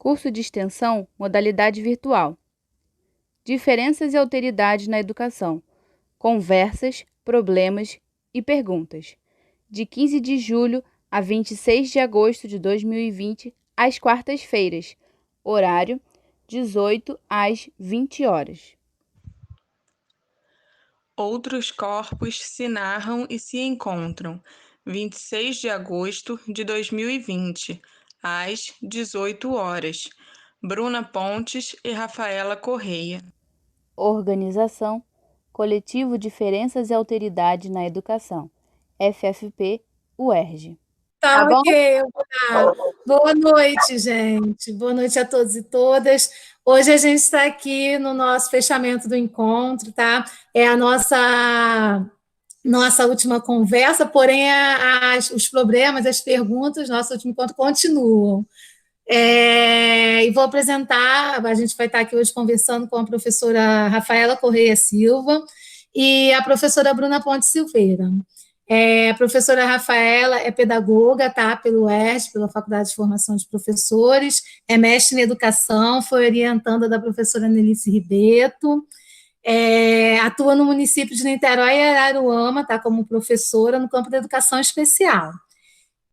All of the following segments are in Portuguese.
Curso de extensão, modalidade virtual. Diferenças e alteridades na educação. Conversas, problemas e perguntas. De 15 de julho a 26 de agosto de 2020, às quartas-feiras. Horário, 18 às 20 horas. Outros corpos se narram e se encontram. 26 de agosto de 2020, às 18 horas. Bruna Pontes e Rafaela Correia. Organização: Coletivo Diferenças e Alteridades na Educação. FFP, UERJ. Tá, ok. Boa noite, gente. Boa noite a todos e todas. Hoje a gente está aqui no nosso fechamento do encontro, tá? É a nossa última conversa, porém os problemas, as perguntas, nosso último encontro continuam. E vou apresentar, a gente vai estar aqui hoje conversando com a professora Rafaela Correia Silva e a professora Bruna Ponte Silveira. A professora Rafaela é pedagoga, tá? Pelo UERJ, pela Faculdade de Formação de Professores, é mestre em educação, foi orientanda da professora Nelice Ribeto, atua no município de Niterói e Araruama, tá? Como professora no campo da educação especial.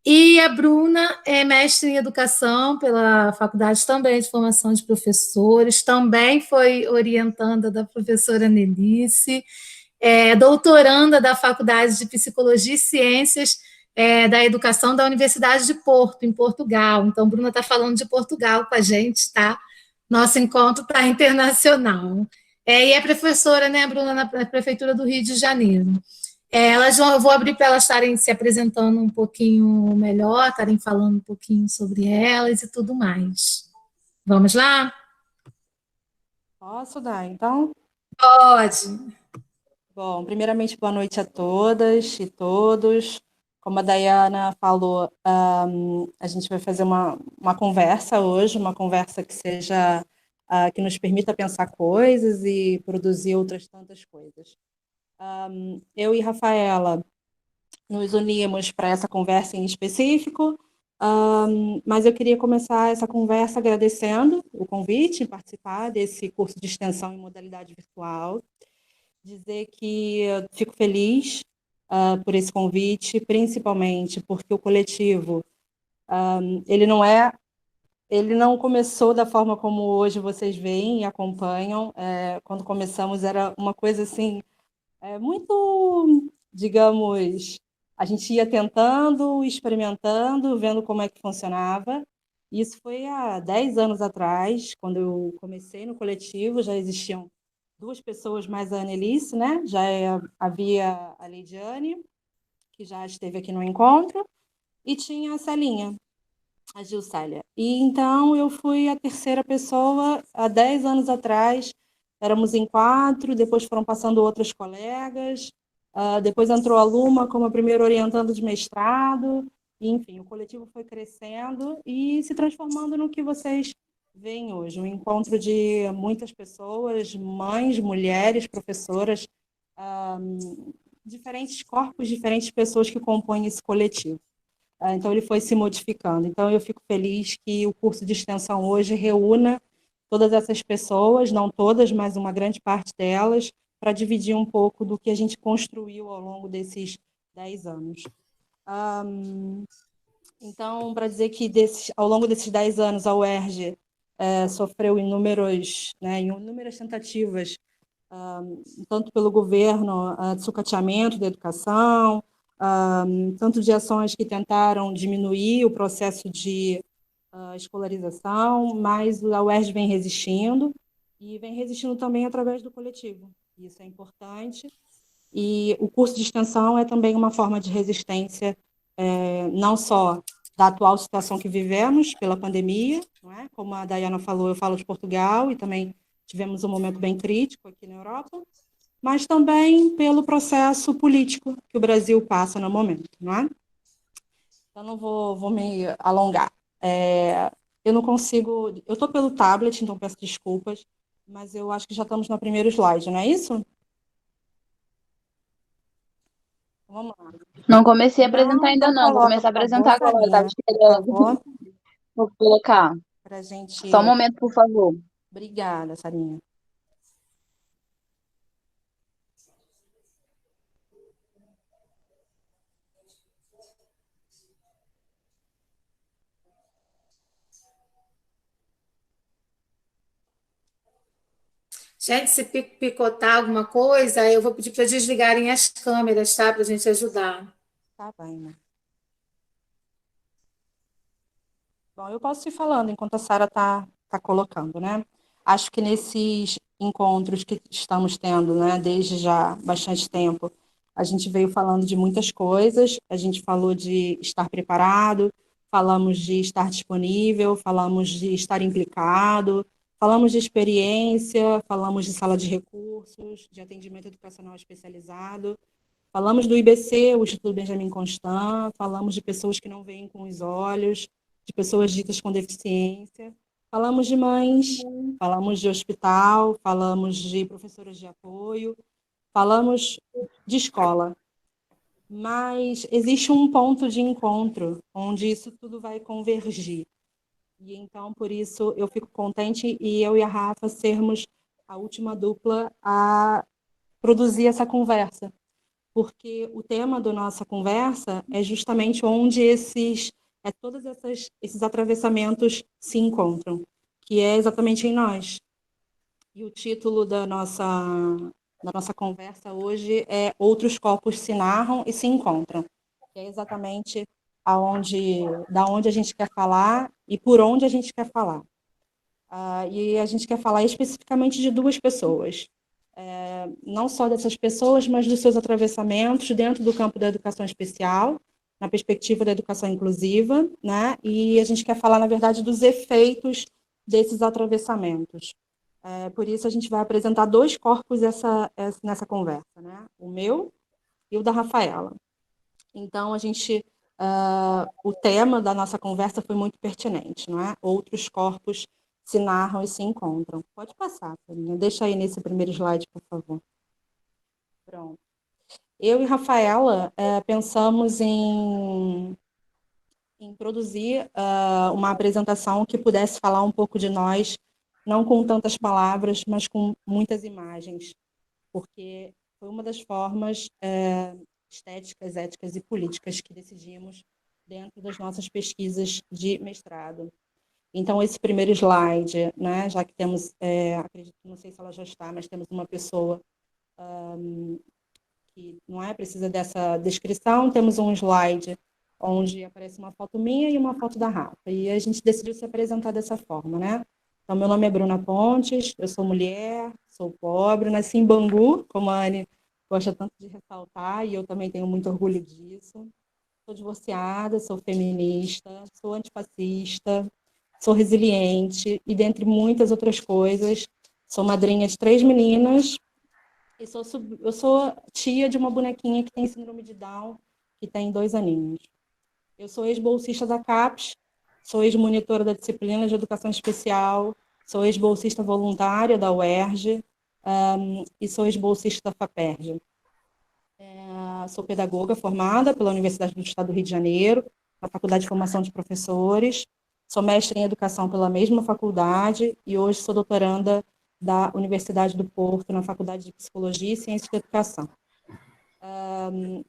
E a Bruna é mestre em educação pela Faculdade também de Formação de Professores, também foi orientanda da professora Nelice, doutoranda da Faculdade de Psicologia e Ciências da Educação da Universidade de Porto, em Portugal. Então, Bruna está falando de Portugal com a gente, tá? Nosso encontro está internacional. E é professora, né, Bruna, na Prefeitura do Rio de Janeiro. Eu vou abrir para elas estarem se apresentando um pouquinho melhor, estarem falando um pouquinho sobre elas e tudo mais. Vamos lá? Posso dar, então? Pode. Bom, primeiramente, boa noite a todas e todos. Como a Dayana falou, a gente vai fazer uma conversa hoje, uma conversa que seja, que nos permita pensar coisas e produzir outras tantas coisas. Eu e Rafaela nos unimos para essa conversa em específico, mas eu queria começar essa conversa agradecendo o convite em participar desse curso de extensão em modalidade virtual, dizer que eu fico feliz por esse convite, principalmente porque o coletivo, ele não começou da forma como hoje vocês veem e acompanham. Quando começamos era uma coisa assim, muito, digamos, a gente ia tentando, experimentando, vendo como é que funcionava. Isso foi há 10 anos atrás, quando eu comecei no coletivo, já existiam 2 pessoas mais a Annelise, né? Havia a Leidiane, que já esteve aqui no encontro, e tinha a Celinha, a Gilcélia. E então eu fui a terceira pessoa há 10 anos atrás. Éramos em 4, depois foram passando outras colegas, depois entrou a Luma como a primeira orientanda de mestrado, e, enfim, o coletivo foi crescendo e se transformando no que vocês veem hoje, um encontro de muitas pessoas, mães, mulheres, professoras, diferentes corpos, diferentes pessoas que compõem esse coletivo. Então, ele foi se modificando. Então, eu fico feliz que o curso de extensão hoje reúna todas essas pessoas, não todas, mas uma grande parte delas, para dividir um pouco do que a gente construiu ao longo desses 10 anos. Então, para dizer que ao longo desses 10 anos, a UERJ sofreu inúmeras tentativas, tanto pelo governo, de sucateamento da educação, tanto de ações que tentaram diminuir o processo de escolarização, mas a UERJ vem resistindo, e vem resistindo também através do coletivo. Isso é importante. E o curso de extensão é também uma forma de resistência, não só da atual situação que vivemos pela pandemia, não é? Como a Dayana falou, eu falo de Portugal, e também tivemos um momento bem crítico aqui na Europa, mas também pelo processo político que o Brasil passa no momento, não é? Então, não vou me alongar. Eu não consigo... Eu estou pelo tablet, então peço desculpas, mas eu acho que já estamos no primeiro slide, não é isso? Vamos lá. Não comecei a apresentar ainda não, vou começar a apresentar agora, eu estava esperando. Vou colocar. para a gente... Só um momento, por favor. Obrigada, Sarinha. Gente, se picotar alguma coisa, eu vou pedir para desligarem as câmeras, tá? Para a gente ajudar. Tá bem, né? Bom, eu posso ir falando enquanto a Sara tá colocando, né? Acho que nesses encontros que estamos tendo, né, desde já bastante tempo, a gente veio falando de muitas coisas, a gente falou de estar preparado, falamos de estar disponível, falamos de estar implicado, falamos de experiência, falamos de sala de recursos, de atendimento educacional especializado, falamos do IBC, o Instituto Benjamin Constant, falamos de pessoas que não veem com os olhos, de pessoas ditas com deficiência, falamos de mães, falamos de hospital, falamos de professoras de apoio, falamos de escola. Mas existe um ponto de encontro onde isso tudo vai convergir. E então, por isso, eu fico contente e eu e a Rafa sermos a última dupla a produzir essa conversa, porque o tema da nossa conversa é justamente onde todos esses atravessamentos se encontram, que é exatamente em nós. E o título da nossa conversa hoje é Outros Corpos se narram e se encontram, que é exatamente da onde a gente quer falar e por onde a gente quer falar. E a gente quer falar especificamente de duas pessoas, não só dessas pessoas, mas dos seus atravessamentos dentro do campo da educação especial, na perspectiva da educação inclusiva, né? E a gente quer falar, na verdade, dos efeitos desses atravessamentos. Por isso, a gente vai apresentar dois corpos nessa conversa, né? O meu e o da Rafaela. Então, o tema da nossa conversa foi muito pertinente, não é? Outros corpos se narram e se encontram. Pode passar, Paulinha. Deixa aí nesse primeiro slide, por favor. Pronto. Eu e Rafaela pensamos em produzir uma apresentação que pudesse falar um pouco de nós, não com tantas palavras, mas com muitas imagens, porque foi uma das formas estéticas, éticas e políticas que decidimos dentro das nossas pesquisas de mestrado. Então, esse primeiro slide, né, já que temos, acredito, não sei se ela já está, mas temos uma pessoa que não precisa dessa descrição, temos um slide onde aparece uma foto minha e uma foto da Rafa, e a gente decidiu se apresentar dessa forma, né? Então, meu nome é Bruna Pontes, eu sou mulher, sou pobre, nasci em Bangu, como a Anne gosta tanto de ressaltar, e eu também tenho muito orgulho disso. Sou divorciada, sou feminista, sou antifascista, sou resiliente, e dentre muitas outras coisas, sou madrinha de 3 meninas, e eu sou tia de uma bonequinha que tem síndrome de Down, que tem 2 aninhos. Eu sou ex-bolsista da CAPES, sou ex-monitora da disciplina de educação especial, sou ex-bolsista voluntária da UERJ e sou ex-bolsista da FAPERJ. Sou pedagoga formada pela Universidade do Estado do Rio de Janeiro, na Faculdade de Formação de Professores, sou mestre em educação pela mesma faculdade e hoje sou doutoranda da Universidade do Porto, na Faculdade de Psicologia e Ciências da Educação.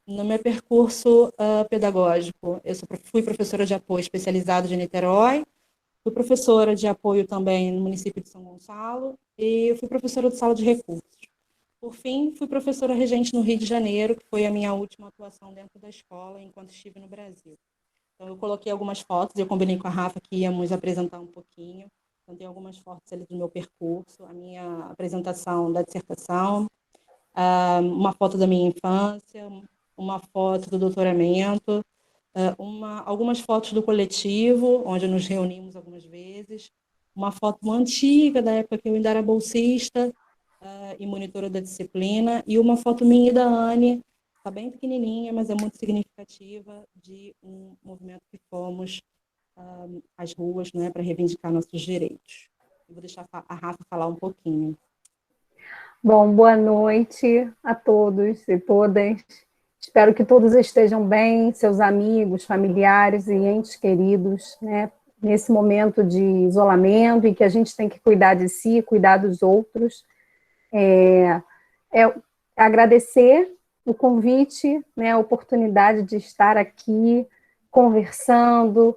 No meu percurso pedagógico, fui professora de apoio especializado de Niterói, fui professora de apoio também no município de São Gonçalo e fui professora de sala de recursos. Por fim, fui professora regente no Rio de Janeiro, que foi a minha última atuação dentro da escola enquanto estive no Brasil. Então, eu coloquei algumas fotos, eu combinei com a Rafa que íamos apresentar um pouquinho. Então, tem algumas fotos ali do meu percurso, a minha apresentação da dissertação, uma foto da minha infância, uma foto do doutoramento, algumas fotos do coletivo, onde nos reunimos algumas vezes, uma foto antiga, da época que eu ainda era bolsista e monitora da disciplina, e uma foto minha e da Anne, está bem pequenininha, mas é muito significativa, de um movimento que fomos às ruas, né, para reivindicar nossos direitos. Eu vou deixar a Rafa falar um pouquinho. Bom, boa noite a todos e todas. Espero que todos estejam bem, seus amigos, familiares e entes queridos, né? nesse momento de isolamento, em que a gente tem que cuidar de si, cuidar dos outros. Agradecer o convite, né, a oportunidade de estar aqui conversando,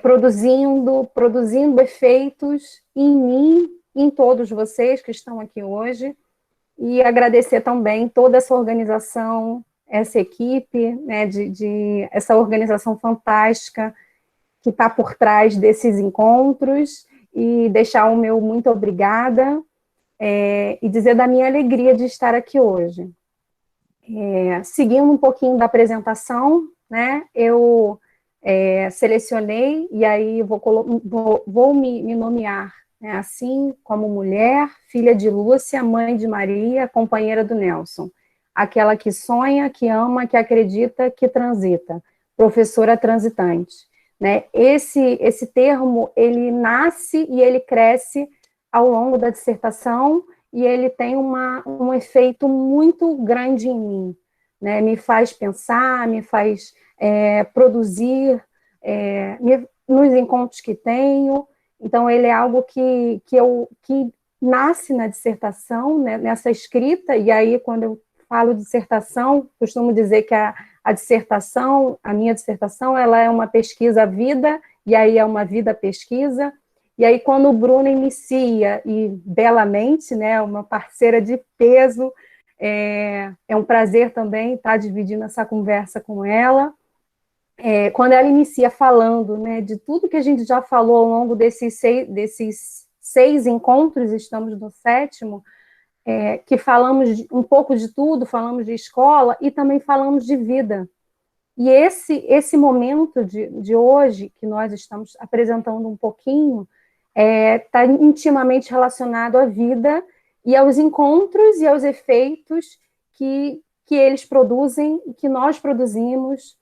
produzindo efeitos em mim, em todos vocês que estão aqui hoje, e agradecer também toda essa organização, essa equipe, né, essa organização fantástica que está por trás desses encontros, e deixar o meu muito obrigada, e dizer da minha alegria de estar aqui hoje. Seguindo um pouquinho da apresentação, né, eu selecionei, e aí vou me nomear, né, assim, como mulher, filha de Lúcia, mãe de Maria, companheira do Nelson, aquela que sonha, que ama, que acredita, que transita, professora transitante. Né? Esse termo, ele nasce e ele cresce ao longo da dissertação, e ele tem um efeito muito grande em mim, né? Me faz pensar, me faz produzir nos encontros que tenho. Então, ele é algo que nasce na dissertação, né? Nessa escrita, e aí, quando eu falo dissertação, costumo dizer que a dissertação, a minha dissertação, ela é uma pesquisa-vida, e aí é uma vida-pesquisa. E aí, quando o Bruno inicia, e belamente, né, uma parceira de peso, é um prazer também estar dividindo essa conversa com ela. Quando ela inicia falando, né, de tudo que a gente já falou ao longo desses seis encontros, estamos no 7º, que falamos um pouco de tudo, falamos de escola e também falamos de vida. E esse momento de hoje, que nós estamos apresentando um pouquinho, está intimamente relacionado à vida e aos encontros e aos efeitos que eles produzem, que nós produzimos,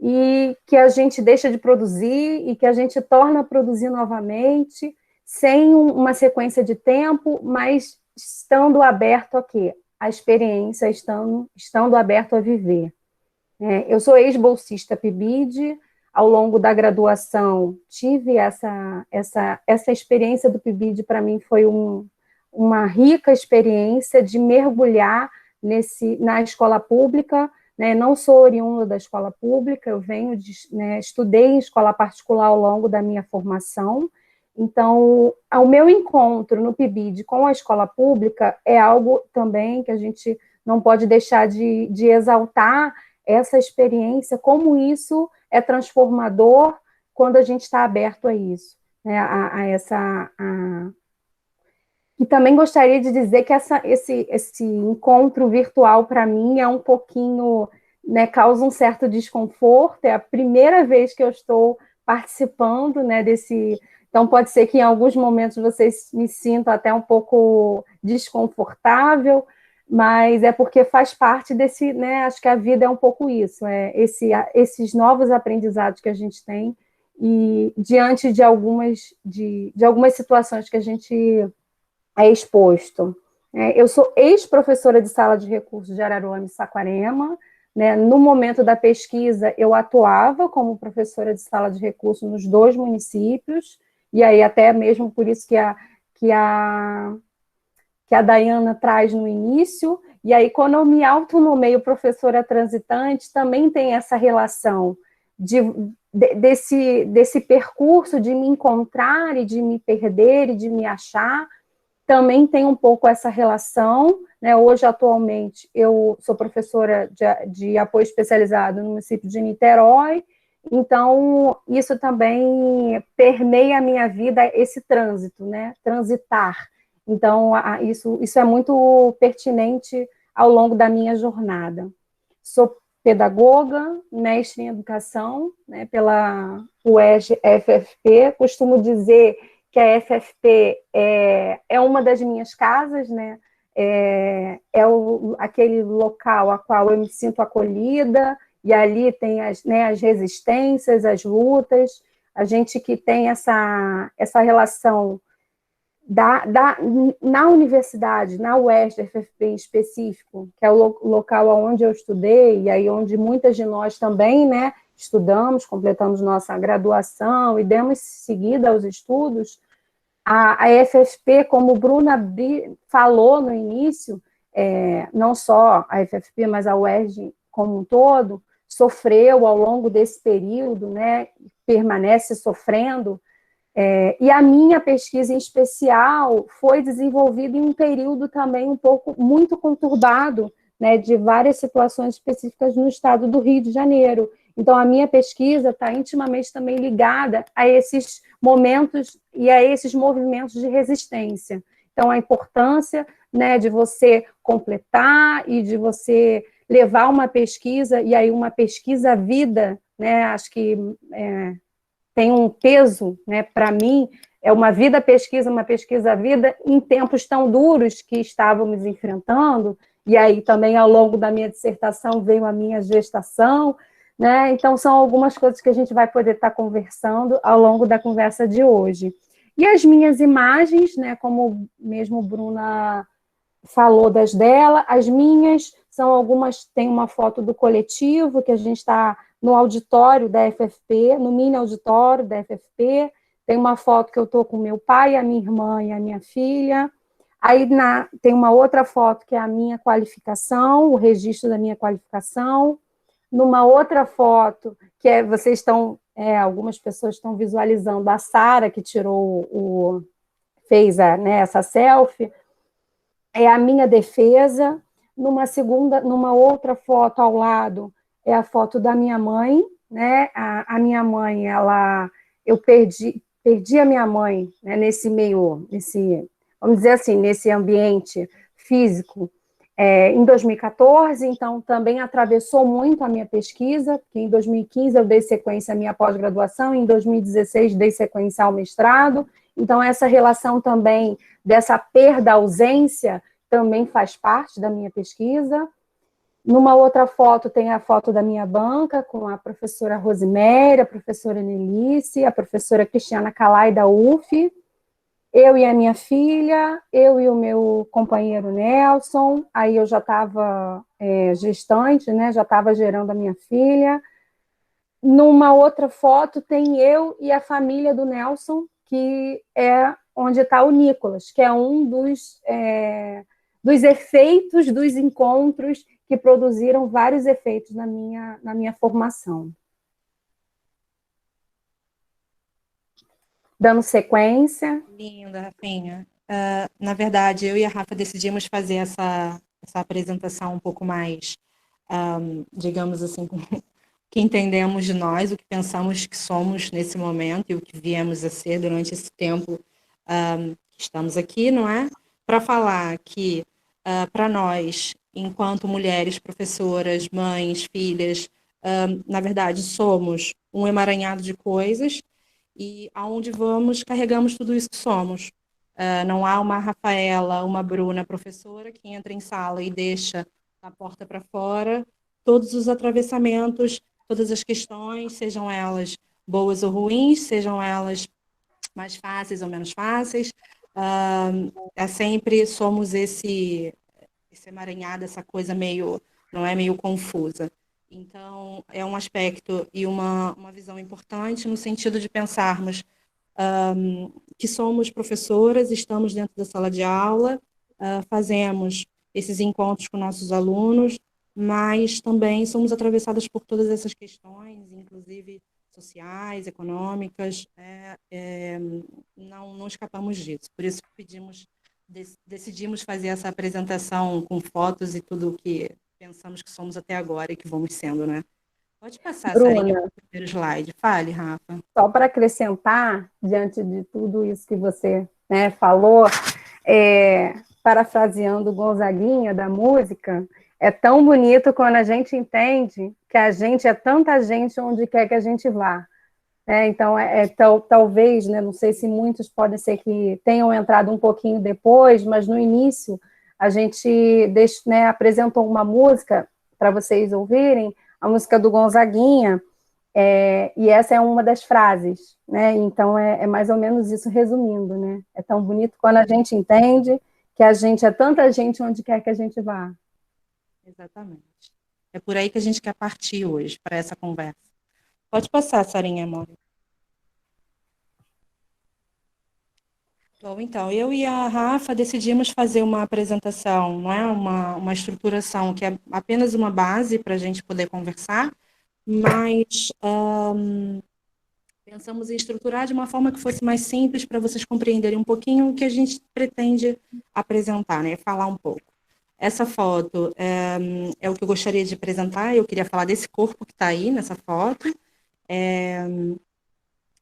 e que a gente deixa de produzir e que a gente torna a produzir novamente, sem uma sequência de tempo, mas estando aberto a quê? A experiência, estando aberto a viver. Eu sou ex-bolsista PIBID, ao longo da graduação tive essa experiência do PIBID, para mim foi uma rica experiência de mergulhar na escola pública, né? Não sou oriunda da escola pública, eu estudei em escola particular ao longo da minha formação. Então, o meu encontro no PIBID com a escola pública é algo também que a gente não pode deixar de exaltar essa experiência, como isso é transformador quando a gente está aberto a isso, né? E também gostaria de dizer que esse encontro virtual, para mim, é um pouquinho, né, causa um certo desconforto, é a primeira vez que eu estou participando, né, desse... Então, pode ser que em alguns momentos vocês me sintam até um pouco desconfortável, mas é porque faz parte desse, né, acho que a vida é um pouco isso, esses novos aprendizados que a gente tem, e diante de algumas situações que a gente é exposto. Eu sou ex-professora de sala de recursos de Araruama e Saquarema, né? No momento da pesquisa, eu atuava como professora de sala de recursos nos 2 municípios, e aí até mesmo por isso que a Dayana traz no início, e aí quando eu me autonomeio professora transitante, também tem essa relação desse percurso de me encontrar e de me perder e de me achar, também tem um pouco essa relação, né? Hoje, atualmente, eu sou professora de apoio especializado no município de Niterói, então isso também permeia a minha vida, esse trânsito, né? Transitar. Então, isso é muito pertinente ao longo da minha jornada. Sou pedagoga, mestre em educação, né, pela UERJ-FFP, costumo dizer que a FFP é uma das minhas casas, né? Aquele local a qual eu me sinto acolhida, e ali tem as resistências, as lutas, a gente que tem essa relação na universidade, na UERJ, FFP em específico, que é o local onde eu estudei, e aí onde muitas de nós também, né, estudamos, completamos nossa graduação e demos seguida aos estudos, a FFP, como Bruna falou no início, não só a FFP, mas a UERJ como um todo, sofreu ao longo desse período, né, permanece sofrendo, e a minha pesquisa em especial foi desenvolvida em um período também muito conturbado, né, de várias situações específicas no estado do Rio de Janeiro. Então, a minha pesquisa está intimamente também ligada a esses momentos e a esses movimentos de resistência. Então, a importância, né, de você completar e de você levar uma pesquisa, e aí uma pesquisa-vida, né, acho que tem um peso, né, para mim, é uma vida-pesquisa, uma pesquisa-vida em tempos tão duros que estávamos enfrentando, e aí também ao longo da minha dissertação veio a minha gestação, né, então são algumas coisas que a gente vai poder estar conversando ao longo da conversa de hoje. E as minhas imagens, né, como mesmo Bruna falou das dela, as minhas são algumas, tem uma foto do coletivo, que a gente está no auditório da FFP, no mini auditório da FFP, tem uma foto que eu estou com meu pai, a minha irmã e a minha filha, aí tem uma outra foto que é a minha qualificação, o registro da minha qualificação, numa outra foto, que vocês estão, algumas pessoas estão visualizando a Sara, que fez essa selfie, é a minha defesa. Numa outra foto ao lado, é a foto da minha mãe, né? A minha mãe, eu perdi a minha mãe, né, vamos dizer assim, nesse ambiente físico, em 2014, então também atravessou muito a minha pesquisa, porque em 2015 eu dei sequência à minha pós-graduação, em 2016 dei sequência ao mestrado, então essa relação também dessa perda, ausência, também faz parte da minha pesquisa. Numa outra foto tem a foto da minha banca, com a professora Rosiméria, a professora Nelice, a professora Cristiana Calai, da UF, eu e a minha filha, eu e o meu companheiro Nelson, aí eu já estava gestante, né, já estava gerando a minha filha. Numa outra foto tem eu e a família do Nelson, que é onde está o Nicolas, que é um dos efeitos dos encontros que produziram vários efeitos na minha formação. Dando sequência. Linda, Rafinha. Na verdade, eu e a Rafa decidimos fazer essa apresentação um pouco mais, digamos assim, que entendemos de nós, o que pensamos que somos nesse momento e o que viemos a ser durante esse tempo que estamos aqui, não é? Para falar que, para nós, enquanto mulheres, professoras, mães, filhas, na verdade, somos um emaranhado de coisas e aonde vamos, carregamos tudo isso que somos. Não há uma Rafaela, uma Bruna, professora, que entra em sala e deixa a porta para fora todos os atravessamentos, todas as questões, sejam elas boas ou ruins, sejam elas mais fáceis ou menos fáceis. Sempre somos esse emaranhado, essa coisa meio confusa. Então, é um aspecto e uma visão importante no sentido de pensarmos que somos professoras, estamos dentro da sala de aula, fazemos esses encontros com nossos alunos, mas também somos atravessadas por todas essas questões, inclusive sociais, econômicas, não escapamos disso. Por isso decidimos fazer essa apresentação com fotos e tudo o que pensamos que somos até agora e que vamos sendo, né? Pode passar, Sarinha, para o primeiro slide. Fale, Rafa. Só para acrescentar, diante de tudo isso que você, né, falou, parafraseando Gonzaguinha da música, é tão bonito quando a gente entende que a gente é tanta gente onde quer que a gente vá. Então, talvez, né, não sei se muitos podem ser que tenham entrado um pouquinho depois, mas no início a gente apresentou uma música para vocês ouvirem, a música do Gonzaguinha, e essa é uma das frases, né? Então é mais ou menos isso, resumindo, né? É tão bonito quando a gente entende que a gente é tanta gente onde quer que a gente vá. Exatamente. É por aí que a gente quer partir hoje, para essa conversa. Pode passar, Sarinha, amor. Bom, então, eu e a Rafa decidimos fazer uma apresentação, não é? Uma estruturação que é apenas uma base para a gente poder conversar, mas pensamos em estruturar de uma forma que fosse mais simples para vocês compreenderem um pouquinho o que a gente pretende apresentar, né? Falar um pouco. Essa foto é o que eu gostaria de apresentar, eu queria falar desse corpo que está aí nessa foto. Eu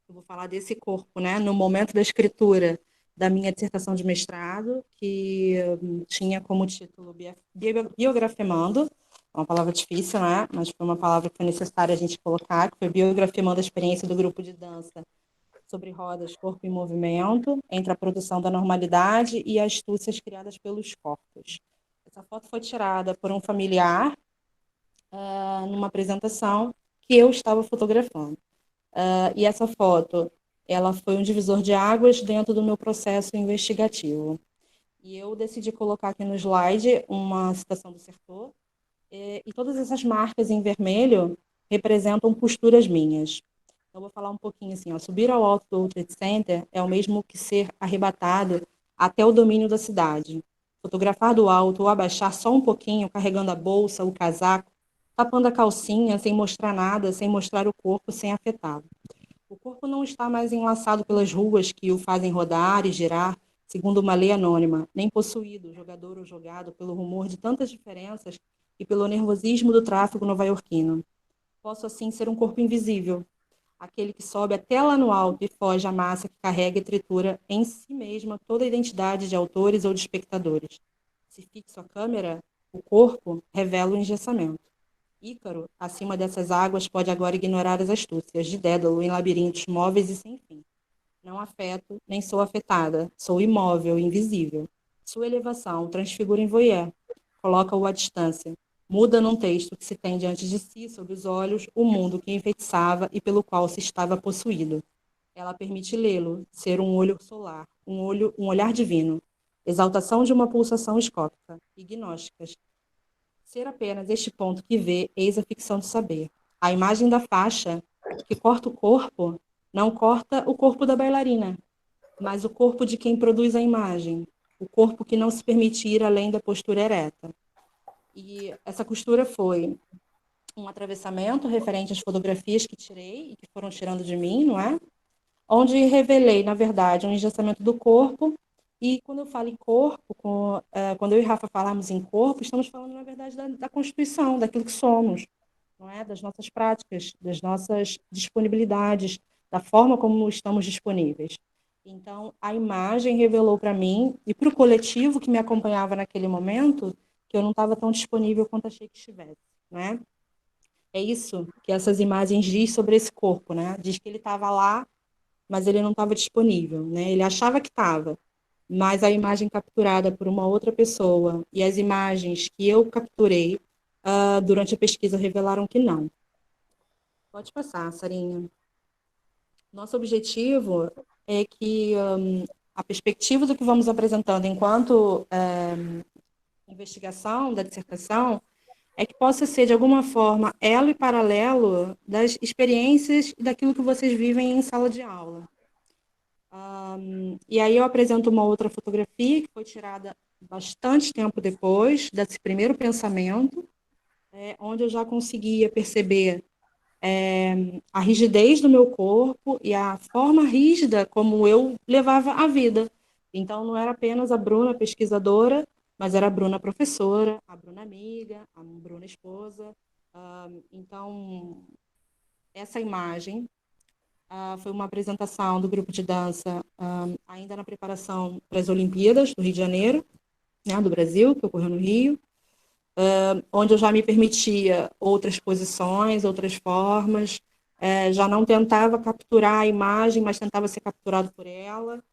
vou falar desse corpo, né? No momento da escritura da minha dissertação de mestrado, que tinha como título Biografemando, uma palavra difícil, né? Mas foi uma palavra que foi necessária a gente colocar, que foi Biografemando a experiência do grupo de dança sobre rodas, corpo e movimento, entre a produção da normalidade e as astúcias criadas pelos corpos. Essa foto foi tirada por um familiar numa apresentação que eu estava fotografando. E essa foto, ela foi um divisor de águas dentro do meu processo investigativo. E eu decidi colocar aqui no slide uma citação do Sertor, e todas essas marcas em vermelho representam posturas minhas. Eu vou falar um pouquinho assim, ó, subir ao alto do World Trade Center é o mesmo que ser arrebatado até o domínio da cidade. Fotografar do alto ou abaixar só um pouquinho, carregando a bolsa, o casaco, tapando a calcinha, sem mostrar nada, sem mostrar o corpo, sem afetá-lo. O corpo não está mais enlaçado pelas ruas que o fazem rodar e girar, segundo uma lei anônima, nem possuído, jogador ou jogado, pelo rumor de tantas diferenças e pelo nervosismo do tráfego nova-iorquino. Posso, assim, ser um corpo invisível, aquele que sobe até lá no alto e foge à massa que carrega e tritura em si mesma toda a identidade de autores ou de espectadores. Se fixo a câmera, o corpo revela o engessamento. Ícaro, acima dessas águas, pode agora ignorar as astúcias de Dédalo em labirintos móveis e sem fim. Não afeto, nem sou afetada. Sou imóvel, invisível. Sua elevação transfigura em voyeur. Coloca-o à distância. Muda num texto que se tem diante de si, sob os olhos, o mundo que enfeitiçava e pelo qual se estava possuído. Ela permite lê-lo, ser um olho solar, um olhar divino. Exaltação de uma pulsação escópica e gnósticas. Ser apenas este ponto que vê, eis a ficção de saber. A imagem da faixa, que corta o corpo, não corta o corpo da bailarina, mas o corpo de quem produz a imagem, o corpo que não se permite ir além da postura ereta. E essa costura foi um atravessamento referente às fotografias que tirei e que foram tirando de mim, não é? Onde revelei, na verdade, um engessamento do corpo. E quando eu falo em corpo, quando eu e Rafa falamos em corpo, estamos falando, na verdade, da constituição, daquilo que somos, não é? Das nossas práticas, das nossas disponibilidades, da forma como estamos disponíveis. Então, a imagem revelou para mim e para o coletivo que me acompanhava naquele momento que eu não estava tão disponível quanto achei que estivesse, né? É isso que essas imagens diz sobre esse corpo, né? Diz que ele estava lá, mas ele não estava disponível, né? Ele achava que estava, mas a imagem capturada por uma outra pessoa e as imagens que eu capturei durante a pesquisa revelaram que não. Pode passar, Sarinha. Nosso objetivo é que a perspectiva do que vamos apresentando enquanto investigação da dissertação é que possa ser, de alguma forma, elo e paralelo das experiências e daquilo que vocês vivem em sala de aula. E aí eu apresento uma outra fotografia que foi tirada bastante tempo depois desse primeiro pensamento, onde eu já conseguia perceber a rigidez do meu corpo e a forma rígida como eu levava a vida. Então, não era apenas a Bruna pesquisadora, mas era a Bruna professora, a Bruna amiga, a Bruna esposa. Então, essa imagem foi uma apresentação do grupo de dança ainda na preparação para as Olimpíadas do Rio de Janeiro, né, do Brasil, que ocorreu no Rio, onde eu já me permitia outras posições, outras formas, já não tentava capturar a imagem, mas tentava ser capturado por ela.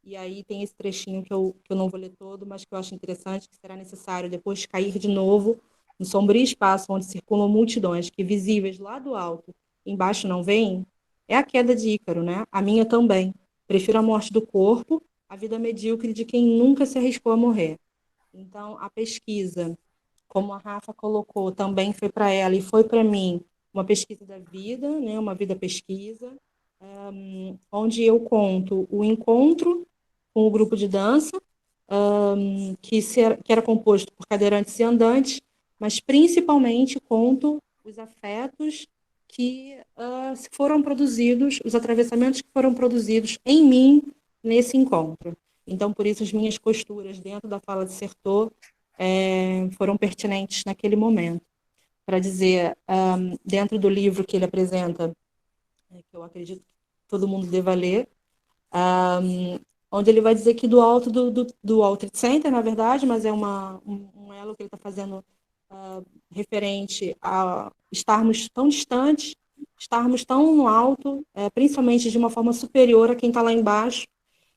E aí tem esse trechinho que eu não vou ler todo, mas que eu acho interessante, que será necessário depois cair de novo no sombrio espaço onde circulam multidões que visíveis lá do alto, embaixo não veem, é a queda de Ícaro, né? A minha também. Prefiro a morte do corpo, a vida medíocre de quem nunca se arriscou a morrer. Então, a pesquisa, como a Rafa colocou, também foi para ela e foi para mim uma pesquisa da vida, né, uma vida pesquisa, onde eu conto o encontro com o grupo de dança, que era composto por cadeirantes e andantes, mas principalmente conto os afetos que foram produzidos, os atravessamentos que foram produzidos em mim nesse encontro. Então, por isso, as minhas posturas dentro da fala de Sertor foram pertinentes naquele momento. Para dizer, dentro do livro que ele apresenta, que eu acredito que todo mundo deva ler, onde ele vai dizer que do alto do World Trade Center, na verdade, mas é um elo que ele está fazendo referente a estarmos tão distantes, estarmos tão no alto, principalmente de uma forma superior a quem está lá embaixo.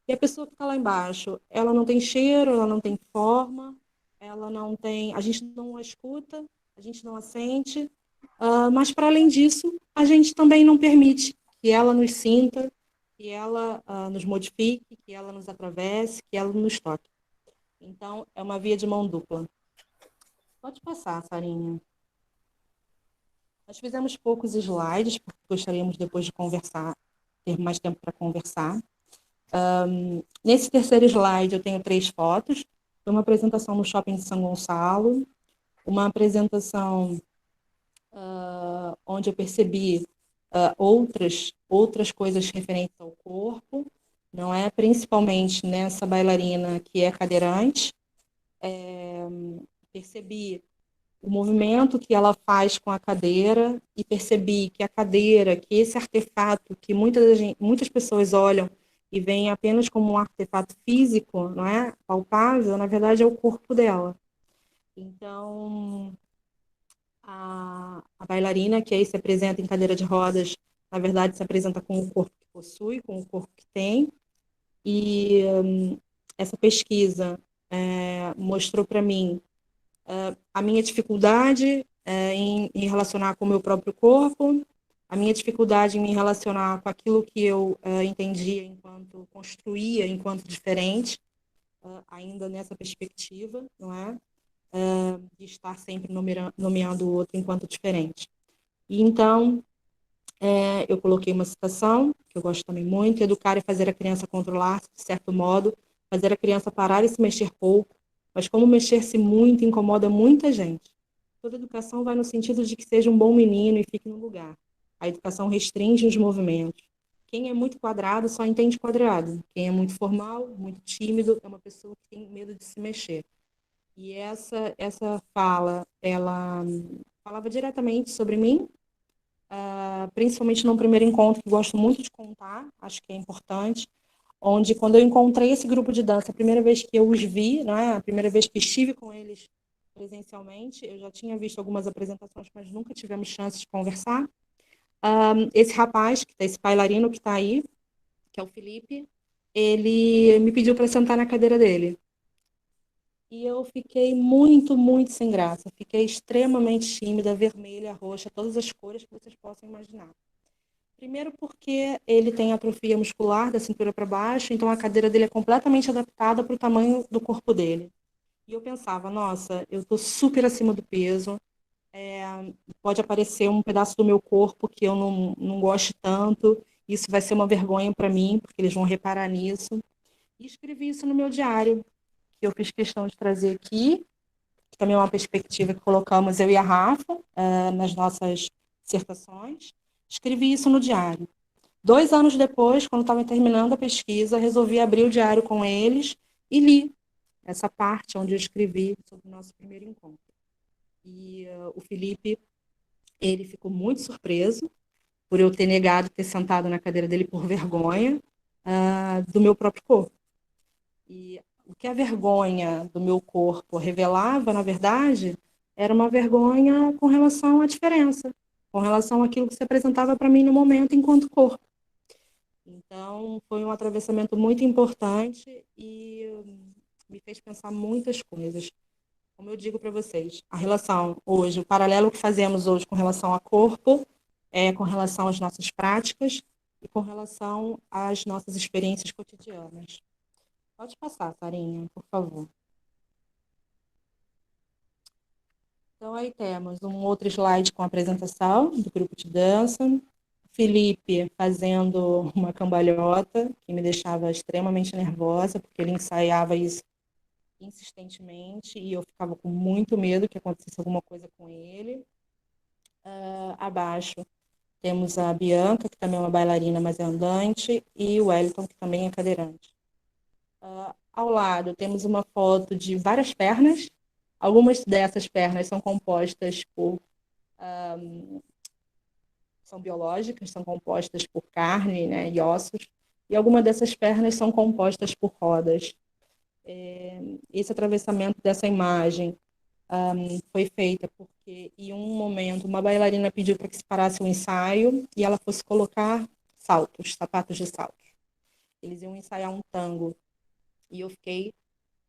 E a pessoa que está lá embaixo, ela não tem cheiro, ela não tem forma, ela não tem, a gente não a escuta, a gente não a sente, mas para além disso, a gente também não permite que ela nos sinta, que ela nos modifique, que ela nos atravesse, que ela nos toque. Então, é uma via de mão dupla. Pode passar, Sarinha. Nós fizemos poucos slides, porque gostaríamos depois de conversar, ter mais tempo para conversar. Nesse terceiro slide, eu tenho 3 fotos. Foi uma apresentação no Shopping de São Gonçalo, uma apresentação onde eu percebi outras coisas referentes ao corpo, não é? Principalmente nessa bailarina que é cadeirante. Percebi o movimento que ela faz com a cadeira e percebi que a cadeira, que esse artefato que muitas pessoas olham e veem apenas como um artefato físico, não é? Palpável, na verdade é o corpo dela. Então, a bailarina que aí se apresenta em cadeira de rodas, na verdade se apresenta com o corpo que possui, com o corpo que tem. E essa pesquisa mostrou para mim a minha dificuldade em relacionar com o meu próprio corpo, a minha dificuldade em me relacionar com aquilo que eu entendia enquanto, construía enquanto diferente, ainda nessa perspectiva, não é? De estar sempre nomeando o outro enquanto diferente. E então, eu coloquei uma citação, que eu gosto também muito: educar é fazer a criança controlar-se, de certo modo, fazer a criança parar e se mexer pouco, mas como mexer-se muito incomoda muita gente. Toda educação vai no sentido de que seja um bom menino e fique no lugar. A educação restringe os movimentos. Quem é muito quadrado só entende quadrado. Quem é muito formal, muito tímido, é uma pessoa que tem medo de se mexer. E essa fala, ela falava diretamente sobre mim, principalmente num primeiro encontro que gosto muito de contar, acho que é importante, onde quando eu encontrei esse grupo de dança, a primeira vez que eu os vi, né, a primeira vez que estive com eles presencialmente, eu já tinha visto algumas apresentações, mas nunca tivemos chance de conversar. Esse rapaz, esse bailarino que está aí, que é o Felipe, ele me pediu para sentar na cadeira dele. E eu fiquei muito, muito sem graça. Fiquei extremamente tímida, vermelha, roxa, todas as cores que vocês possam imaginar. Primeiro porque ele tem atrofia muscular da cintura para baixo, então a cadeira dele é completamente adaptada para o tamanho do corpo dele. E eu pensava, nossa, eu estou super acima do peso, pode aparecer um pedaço do meu corpo que eu não goste tanto, isso vai ser uma vergonha para mim, porque eles vão reparar nisso. E escrevi isso no meu diário, que eu fiz questão de trazer aqui, que também é uma perspectiva que colocamos eu e a Rafa nas nossas dissertações. Escrevi isso no diário. 2 anos depois, quando estava terminando a pesquisa, resolvi abrir o diário com eles e li essa parte onde eu escrevi sobre o nosso primeiro encontro. E o Felipe, ele ficou muito surpreso por eu ter negado ter sentado na cadeira dele por vergonha do meu próprio corpo. E o que a vergonha do meu corpo revelava, na verdade, era uma vergonha com relação à diferença, com relação àquilo que se apresentava para mim no momento enquanto corpo. Então, foi um atravessamento muito importante e me fez pensar muitas coisas. Como eu digo para vocês, a relação hoje, o paralelo que fazemos hoje com relação ao corpo, com relação às nossas práticas e com relação às nossas experiências cotidianas. Pode passar, Sarinha, por favor. Então, aí temos um outro slide com a apresentação do grupo de dança. Felipe fazendo uma cambalhota, que me deixava extremamente nervosa, porque ele ensaiava isso insistentemente e eu ficava com muito medo que acontecesse alguma coisa com ele. Abaixo temos a Bianca, que também é uma bailarina, mas é andante, e o Wellington, que também é cadeirante. Ao lado temos uma foto de várias pernas. Algumas dessas pernas são compostas por são biológicas, são compostas por carne, né, e ossos, e algumas dessas pernas são compostas por rodas. Esse atravessamento dessa imagem foi feita porque, em um momento, uma bailarina pediu para que se parasse o ensaio e ela fosse colocar saltos, sapatos de saltos. Eles iam ensaiar um tango e eu fiquei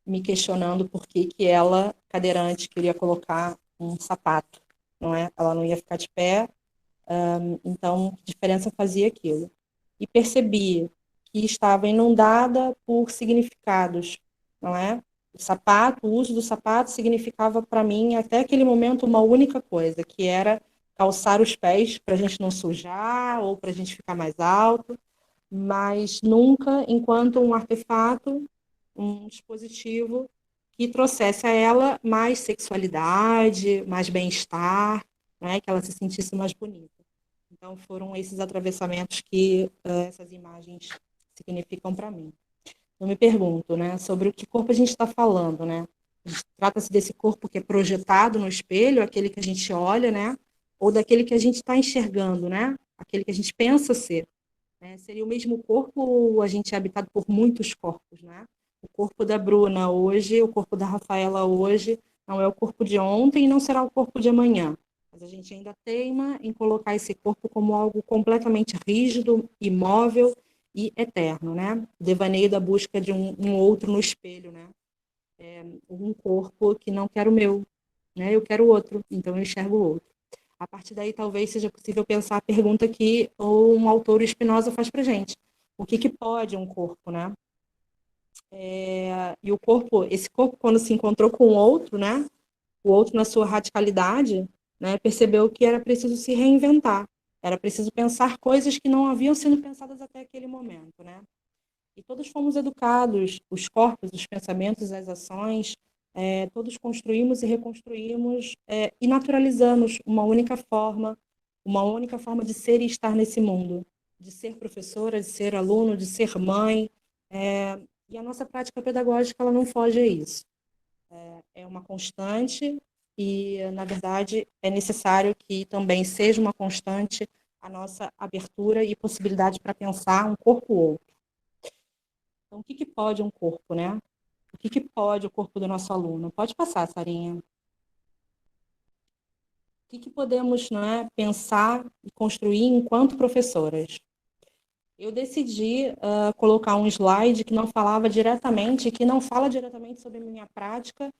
me questionando por que ela, cadeirante, queria colocar um sapato, não é? Ela não ia ficar de pé, então, que diferença fazia aquilo? E percebi que estava inundada por significados, não é? O uso do sapato significava para mim, até aquele momento, uma única coisa, que era calçar os pés para a gente não sujar ou para a gente ficar mais alto, mas nunca enquanto um artefato, um dispositivo que trouxesse a ela mais sexualidade, mais bem-estar, né? Que ela se sentisse mais bonita. Então, foram esses atravessamentos que essas imagens significam para mim. Eu me pergunto, né, sobre o que corpo a gente está falando, né? Trata-se desse corpo que é projetado no espelho, aquele que a gente olha, né? Ou daquele que a gente está enxergando, né? Aquele que a gente pensa ser. Né? Seria o mesmo corpo ou a gente é habitado por muitos corpos, né? O corpo da Bruna hoje, o corpo da Rafaela hoje, não é o corpo de ontem e não será o corpo de amanhã. Mas a gente ainda teima em colocar esse corpo como algo completamente rígido, imóvel e eterno, né? O devaneio da busca de um outro no espelho, né? Um corpo que não quero o meu, né? Eu quero o outro, então eu enxergo o outro. A partir daí, talvez seja possível pensar a pergunta que um autor Spinoza faz para gente. O que pode um corpo, né? E o corpo, esse corpo, quando se encontrou com o outro, né? O outro na sua radicalidade, né? Percebeu que era preciso se reinventar. Era preciso pensar coisas que não haviam sido pensadas até aquele momento, né? E todos fomos educados, os corpos, os pensamentos, as ações, todos construímos e reconstruímos e naturalizamos uma única forma de ser e estar nesse mundo, de ser professora, de ser aluno, de ser mãe, e a nossa prática pedagógica ela não foge a isso. É uma constante e, na verdade, é necessário que também seja uma constante a nossa abertura e possibilidade para pensar um corpo ou outro. Então, o que pode um corpo, né? O que pode o corpo do nosso aluno? Pode passar, Sarinha. O que podemos, né, pensar e construir enquanto professoras? Eu decidi colocar um slide que não falava diretamente, que não fala diretamente sobre a minha prática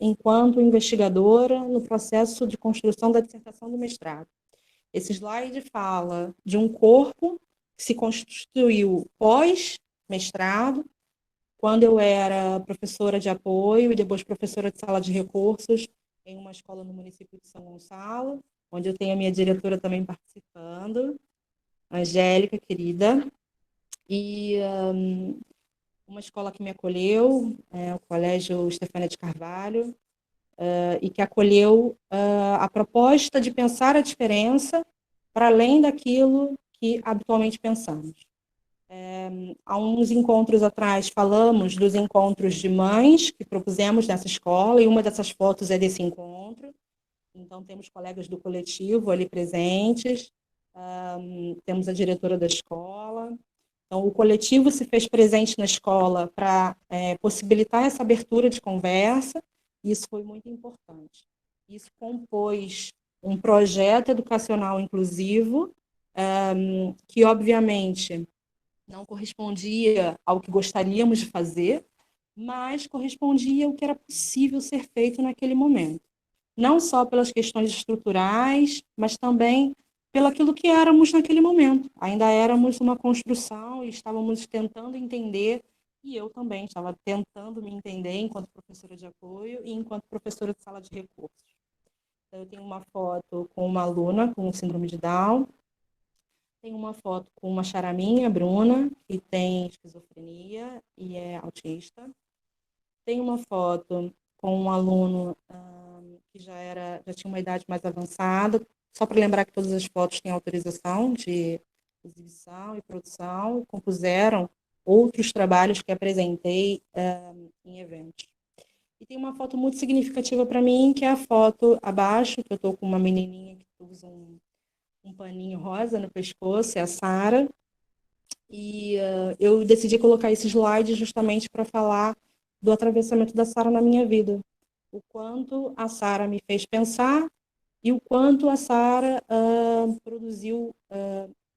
enquanto investigadora no processo de construção da dissertação do mestrado. Esse slide fala de um corpo que se constituiu pós-mestrado, quando eu era professora de apoio e depois professora de sala de recursos em uma escola no município de São Gonçalo, onde eu tenho a minha diretora também participando, Angélica, querida, e uma escola que me acolheu, o Colégio Estefânia de Carvalho, e que acolheu a proposta de pensar a diferença para além daquilo que habitualmente pensamos. Há uns encontros atrás falamos dos encontros de mães que propusemos nessa escola, e uma dessas fotos é desse encontro. Então, temos colegas do coletivo ali presentes, temos a diretora da escola. Então, o coletivo se fez presente na escola para possibilitar essa abertura de conversa, e isso foi muito importante. Isso compôs um projeto educacional inclusivo, que, obviamente, não correspondia ao que gostaríamos de fazer, mas correspondia ao que era possível ser feito naquele momento. Não só pelas questões estruturais, mas também pelo aquilo que éramos naquele momento. Ainda éramos uma construção e estávamos tentando entender, e eu também estava tentando me entender enquanto professora de apoio e enquanto professora de sala de recursos. Eu tenho uma foto com uma aluna com síndrome de Down, tenho uma foto com uma charaminha, Bruna, que tem esquizofrenia e é autista. Tenho uma foto com um aluno que já tinha uma idade mais avançada, só para lembrar que todas as fotos têm autorização de exibição e produção, compuseram outros trabalhos que apresentei em eventos. E tem uma foto muito significativa para mim, que é a foto abaixo, que eu estou com uma menininha que usa um paninho rosa no pescoço, é a Sara. E eu decidi colocar esse slide justamente para falar do atravessamento da Sara na minha vida. O quanto a Sara me fez pensar e o quanto a Sara produziu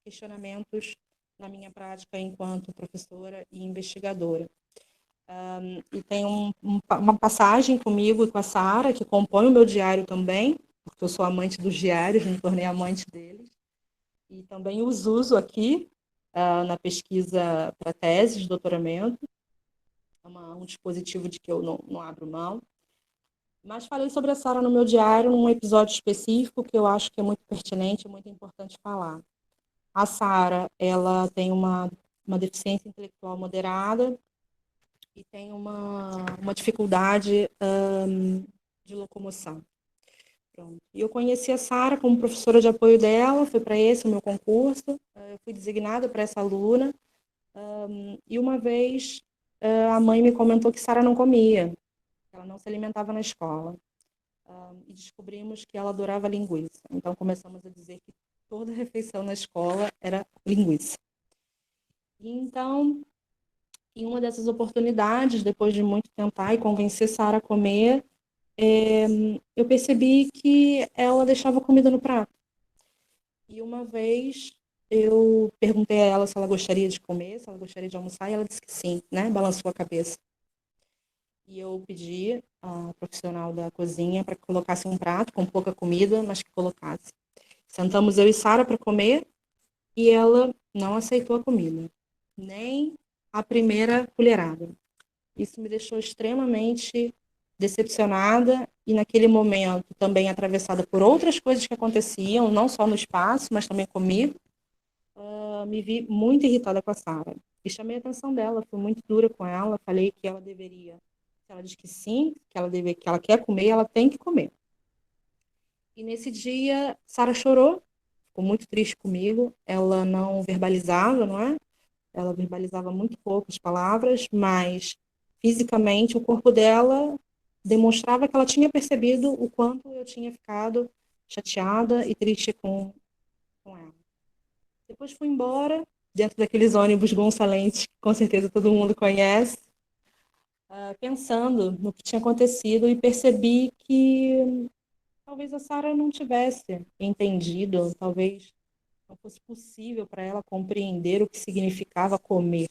questionamentos na minha prática enquanto professora e investigadora. E tem uma passagem comigo e com a Sara, que compõe o meu diário também, porque eu sou amante dos diários, me tornei amante deles. E também os uso aqui na pesquisa para tese de doutoramento. É um dispositivo de que eu não abro mão. Mas falei sobre a Sara no meu diário, num episódio específico que eu acho que é muito pertinente, muito importante falar. A Sara, ela tem uma deficiência intelectual moderada e tem uma dificuldade de locomoção. Pronto. E eu conheci a Sara como professora de apoio dela, foi para esse o meu concurso, eu fui designada para essa aluna, e uma vez a mãe me comentou que Sara não comia, ela não se alimentava na escola, e descobrimos que ela adorava linguiça. Então começamos a dizer que toda refeição na escola era linguiça. E então, em uma dessas oportunidades, depois de muito tentar e convencer Sara a comer, eu percebi que ela deixava comida no prato. E uma vez eu perguntei a ela se ela gostaria de comer, se ela gostaria de almoçar, e ela disse que sim, né? Balançou a cabeça. E eu pedi à profissional da cozinha para que colocasse um prato com pouca comida, mas que colocasse. Sentamos eu e Sara para comer e ela não aceitou a comida, nem a primeira colherada. Isso me deixou extremamente decepcionada e naquele momento também atravessada por outras coisas que aconteciam, não só no espaço, mas também comigo, me vi muito irritada com a Sara. E chamei a atenção dela, fui muito dura com ela, falei que ela deveria, se ela diz que sim, que ela quer comer, ela tem que comer. E nesse dia, Sara chorou, ficou muito triste comigo, ela não verbalizava, não é? Ela verbalizava muito poucas palavras, mas fisicamente o corpo dela demonstrava que ela tinha percebido o quanto eu tinha ficado chateada e triste com ela. Depois fui embora, dentro daqueles ônibus gonçalentes que com certeza todo mundo conhece, pensando no que tinha acontecido e percebi que talvez a Sara não tivesse entendido, talvez não fosse possível para ela compreender o que significava comer.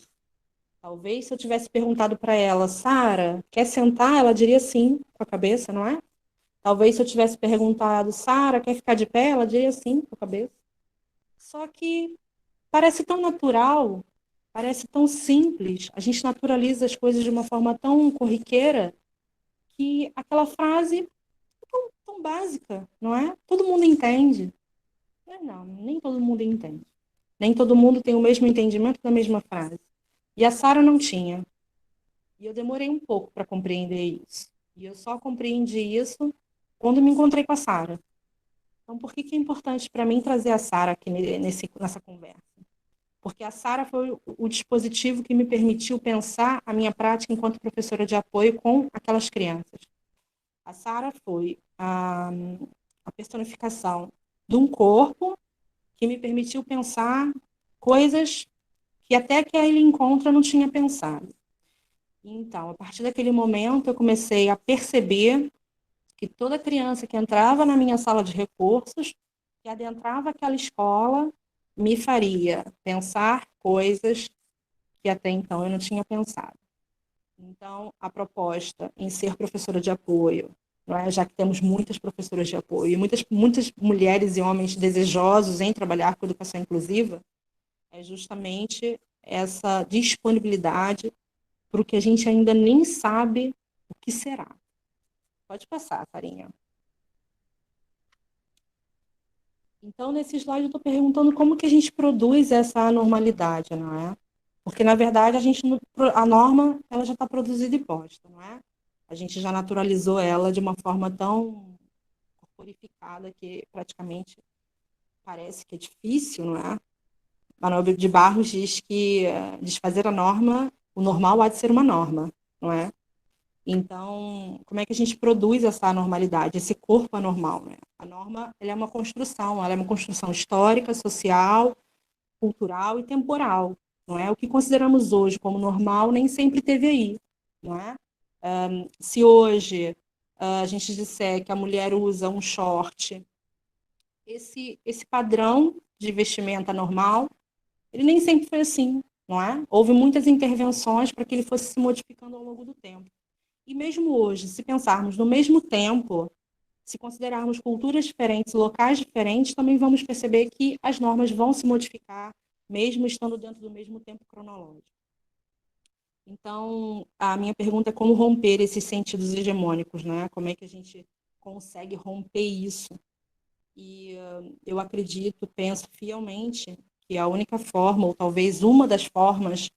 Talvez se eu tivesse perguntado para ela, Sara, quer sentar? Ela diria sim, com a cabeça, não é? Talvez se eu tivesse perguntado, Sara, quer ficar de pé? Ela diria sim, com a cabeça. Só que parece tão natural, parece tão simples. A gente naturaliza as coisas de uma forma tão corriqueira que aquela frase é tão básica, não é? Todo mundo entende. Mas não, nem todo mundo entende. Nem todo mundo tem o mesmo entendimento da mesma frase. E a Sara não tinha. E eu demorei um pouco para compreender isso. E eu só compreendi isso quando me encontrei com a Sara. Então, por que é importante para mim trazer a Sara aqui nessa conversa? Porque a Sara foi o dispositivo que me permitiu pensar a minha prática enquanto professora de apoio com aquelas crianças. A Sara foi a personificação de um corpo que me permitiu pensar coisas que até aquele encontro eu não tinha pensado. Então, a partir daquele momento, eu comecei a perceber que toda criança que entrava na minha sala de recursos, que adentrava aquela escola, me faria pensar coisas que até então eu não tinha pensado. Então, a proposta em ser professora de apoio, não é? Já que temos muitas professoras de apoio e muitas mulheres e homens desejosos em trabalhar com educação inclusiva, é justamente essa disponibilidade para o que a gente ainda nem sabe o que será. Pode passar, Farinha. Então, nesse slide, eu estou perguntando como que a gente produz essa anormalidade, não é? Porque, na verdade, a norma ela já está produzida e posta, não é? A gente já naturalizou ela de uma forma tão corporificada que praticamente parece que é difícil, não é? Manuel de Barros diz que desfazer a norma, o normal há de ser uma norma, não é? Então, como é que a gente produz essa anormalidade, esse corpo anormal, né? A norma, ela é uma construção histórica, social, cultural e temporal, não é? O que consideramos hoje como normal nem sempre teve aí, não é? Se hoje a gente disser que a mulher usa um short, esse padrão de vestimenta normal, ele nem sempre foi assim, não é? Houve muitas intervenções para que ele fosse se modificando ao longo do tempo. E mesmo hoje, se pensarmos no mesmo tempo, se considerarmos culturas diferentes, locais diferentes, também vamos perceber que as normas vão se modificar, mesmo estando dentro do mesmo tempo cronológico. Então, a minha pergunta é como romper esses sentidos hegemônicos, né? Como é que a gente consegue romper isso? E eu acredito, penso fielmente que a única forma, ou talvez uma das formas,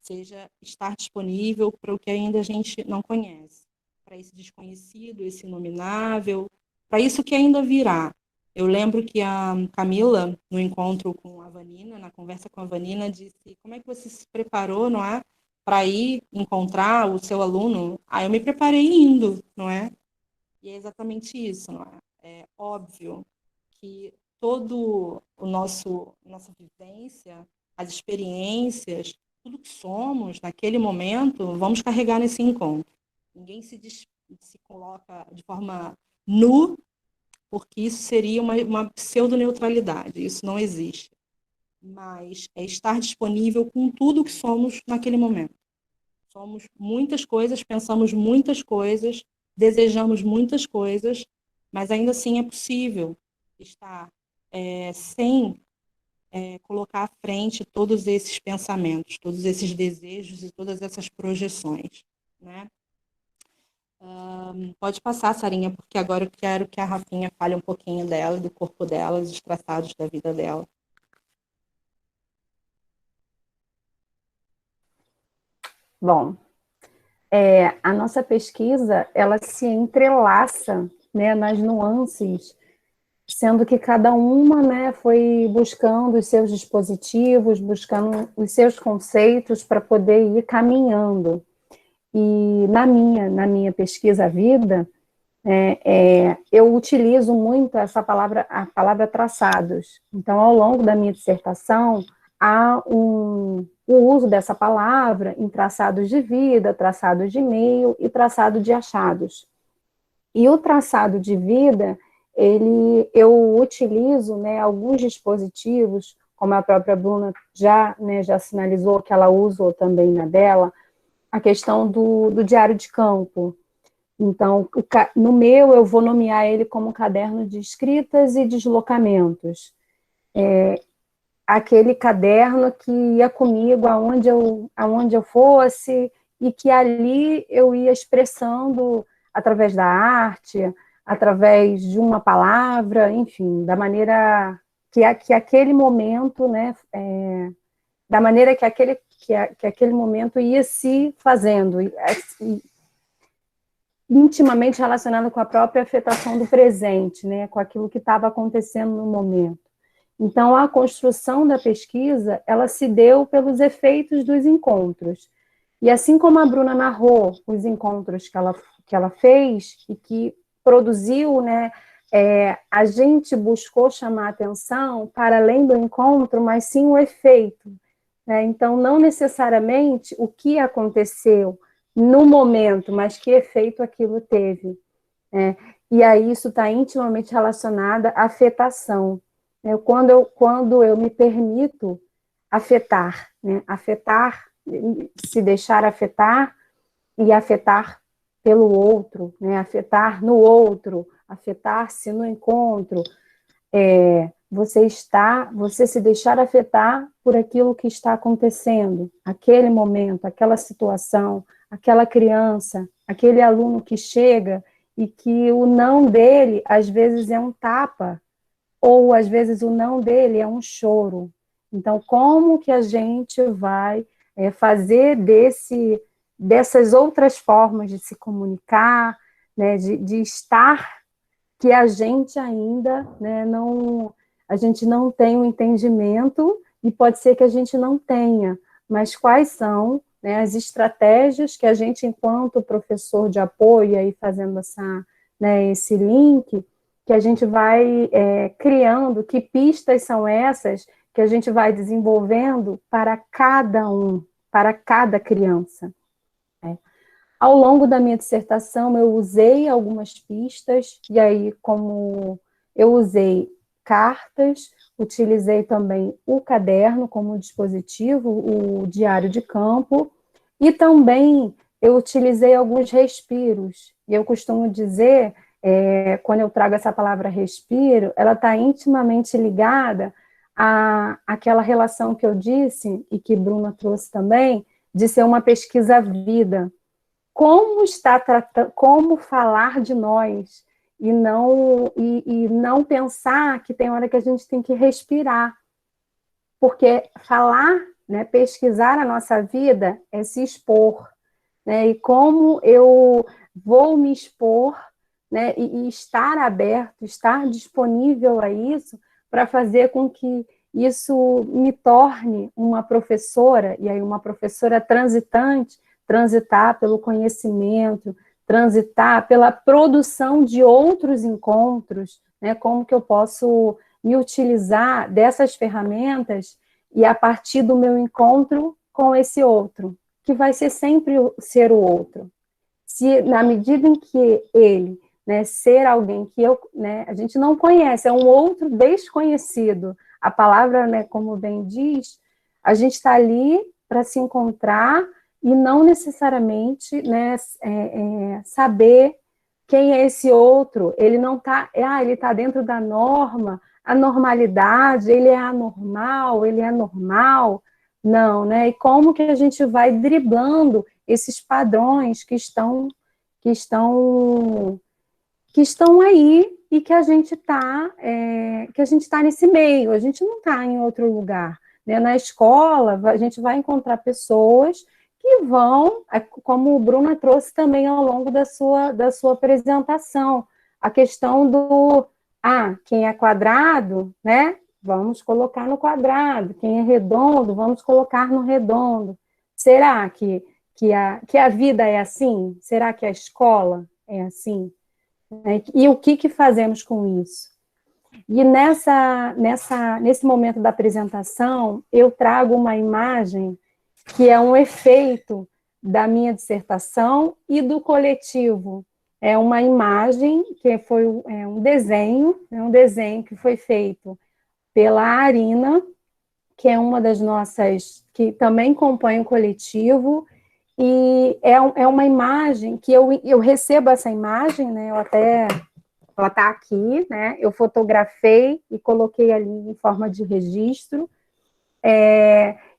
seja estar disponível para o que ainda a gente não conhece, para esse desconhecido, esse inominável, para isso que ainda virá. Eu lembro que a Camila, no encontro com a Vanina, na conversa com a Vanina, disse: como é que você se preparou, não é, para ir encontrar o seu aluno? Ah, eu me preparei indo, não é? E é exatamente isso, não é? É óbvio que todo o nossa vivência, as experiências, tudo que somos naquele momento, vamos carregar nesse encontro. Ninguém se coloca de forma nu, porque isso seria uma pseudo-neutralidade, isso não existe. Mas é estar disponível com tudo que somos naquele momento. Somos muitas coisas, pensamos muitas coisas, desejamos muitas coisas, mas ainda assim é possível estar sem colocar à frente todos esses pensamentos, todos esses desejos e todas essas projeções, né? Pode passar, Sarinha, porque agora eu quero que a Rafinha fale um pouquinho dela, do corpo dela, dos traçados da vida dela. Bom, a nossa pesquisa, ela se entrelaça, né, nas nuances, sendo que cada uma, né, foi buscando os seus dispositivos, buscando os seus conceitos para poder ir caminhando. E na minha pesquisa vida, eu utilizo muito a palavra traçados. Então, ao longo da minha dissertação, há o uso dessa palavra em traçados de vida, traçados de meio e traçado de achados. E o traçado de vida, eu utilizo, né, alguns dispositivos, como a própria Bruna já sinalizou que ela usa também na dela, a questão do diário de campo. Então, no meu, eu vou nomear ele como caderno de escritas e deslocamentos. Aquele caderno que ia comigo aonde eu fosse, e que ali eu ia expressando através da arte, através de uma palavra, enfim, da maneira que aquele momento, né, da maneira que aquele momento ia se fazendo, intimamente relacionado com a própria afetação do presente, né, com aquilo que estava acontecendo no momento. Então, a construção da pesquisa, ela se deu pelos efeitos dos encontros. E assim como a Bruna narrou os encontros que ela fez e que produziu, né, a gente buscou chamar atenção para além do encontro, mas sim o efeito. Né? Então, não necessariamente o que aconteceu no momento, mas que efeito aquilo teve. Né? E aí isso está intimamente relacionado à afetação. Né? Quando eu me permito afetar, né? Afetar, se deixar afetar e afetar pelo outro, né? Afetar no outro, afetar-se no encontro, você se deixar afetar por aquilo que está acontecendo, aquele momento, aquela situação, aquela criança, aquele aluno que chega e que o não dele, às vezes, é um tapa ou às vezes o não dele é um choro. Então, como que a gente vai fazer dessas outras formas de se comunicar, né, de estar, que a gente ainda, né, a gente não tem um entendimento, e pode ser que a gente não tenha, mas quais são, né, as estratégias que a gente, enquanto professor de apoio, aí fazendo esse link, que a gente vai criando, que pistas são essas que a gente vai desenvolvendo para cada um, para cada criança. Né? Ao longo da minha dissertação, eu usei algumas pistas, e aí, como eu usei cartas, utilizei também o caderno como dispositivo, o diário de campo, e também eu utilizei alguns respiros. E eu costumo dizer, quando eu trago essa palavra respiro, ela está intimamente ligada àquela relação que eu disse, e que Bruna trouxe também, de ser uma pesquisa-vida. Como falar de nós, e não pensar que tem hora que a gente tem que respirar. Porque falar, né, pesquisar a nossa vida é se expor. Né, e como eu vou me expor, né, e estar aberto, estar disponível a isso, para fazer com que isso me torne uma professora, e aí uma professora transitante, transitar pelo conhecimento, transitar pela produção de outros encontros, né, como que eu posso me utilizar dessas ferramentas, e a partir do meu encontro com esse outro, que vai ser sempre ser o outro. Se na medida em que ele, né, ser alguém que né, a gente não conhece, é um outro desconhecido, a palavra, né, como bem diz, a gente está ali para se encontrar e não necessariamente, né, saber quem é esse outro. Ele não está, ele está dentro da norma, a normalidade, ele é anormal, ele é normal. Não, né? E como que a gente vai driblando esses padrões que estão aí, e que a gente está nesse meio, a gente não está em outro lugar. Né? Na escola, a gente vai encontrar pessoas que vão, como o Bruna trouxe também ao longo da sua apresentação, a questão do, quem é quadrado, né? Vamos colocar no quadrado, quem é redondo, vamos colocar no redondo. Será que a vida é assim? Será que a escola é assim? E o que fazemos com isso? E nesse momento da apresentação, eu trago uma imagem que é um efeito da minha dissertação e do coletivo. É uma imagem que foi um desenho que foi feito pela Arina, que é uma das nossas, que também compõe o coletivo, e é uma imagem que eu recebo essa imagem, né, ela está aqui, né, eu fotografei e coloquei ali em forma de registro,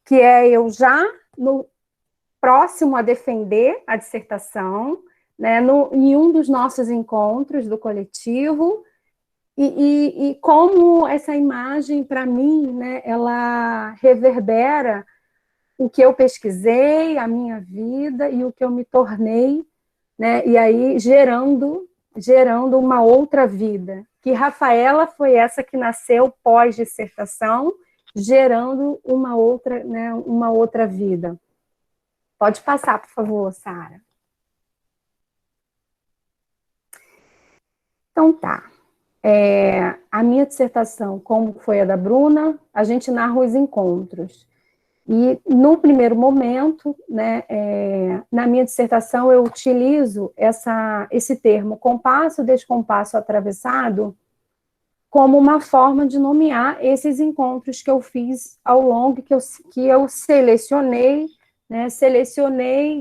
que é eu já no próximo a defender a dissertação, né, em um dos nossos encontros do coletivo, e como essa imagem, para mim, né, ela reverbera o que eu pesquisei, a minha vida e o que eu me tornei, né, e aí gerando uma outra vida, que Rafaela foi essa que nasceu pós-dissertação, gerando uma outra vida. Pode passar, por favor, Sara. Então tá. A minha dissertação, como foi a da Bruna, a gente narra os encontros. E, no primeiro momento, né, na minha dissertação, eu utilizo esse termo compasso, descompasso, atravessado, como uma forma de nomear esses encontros que eu fiz ao longo, que eu selecionei, né,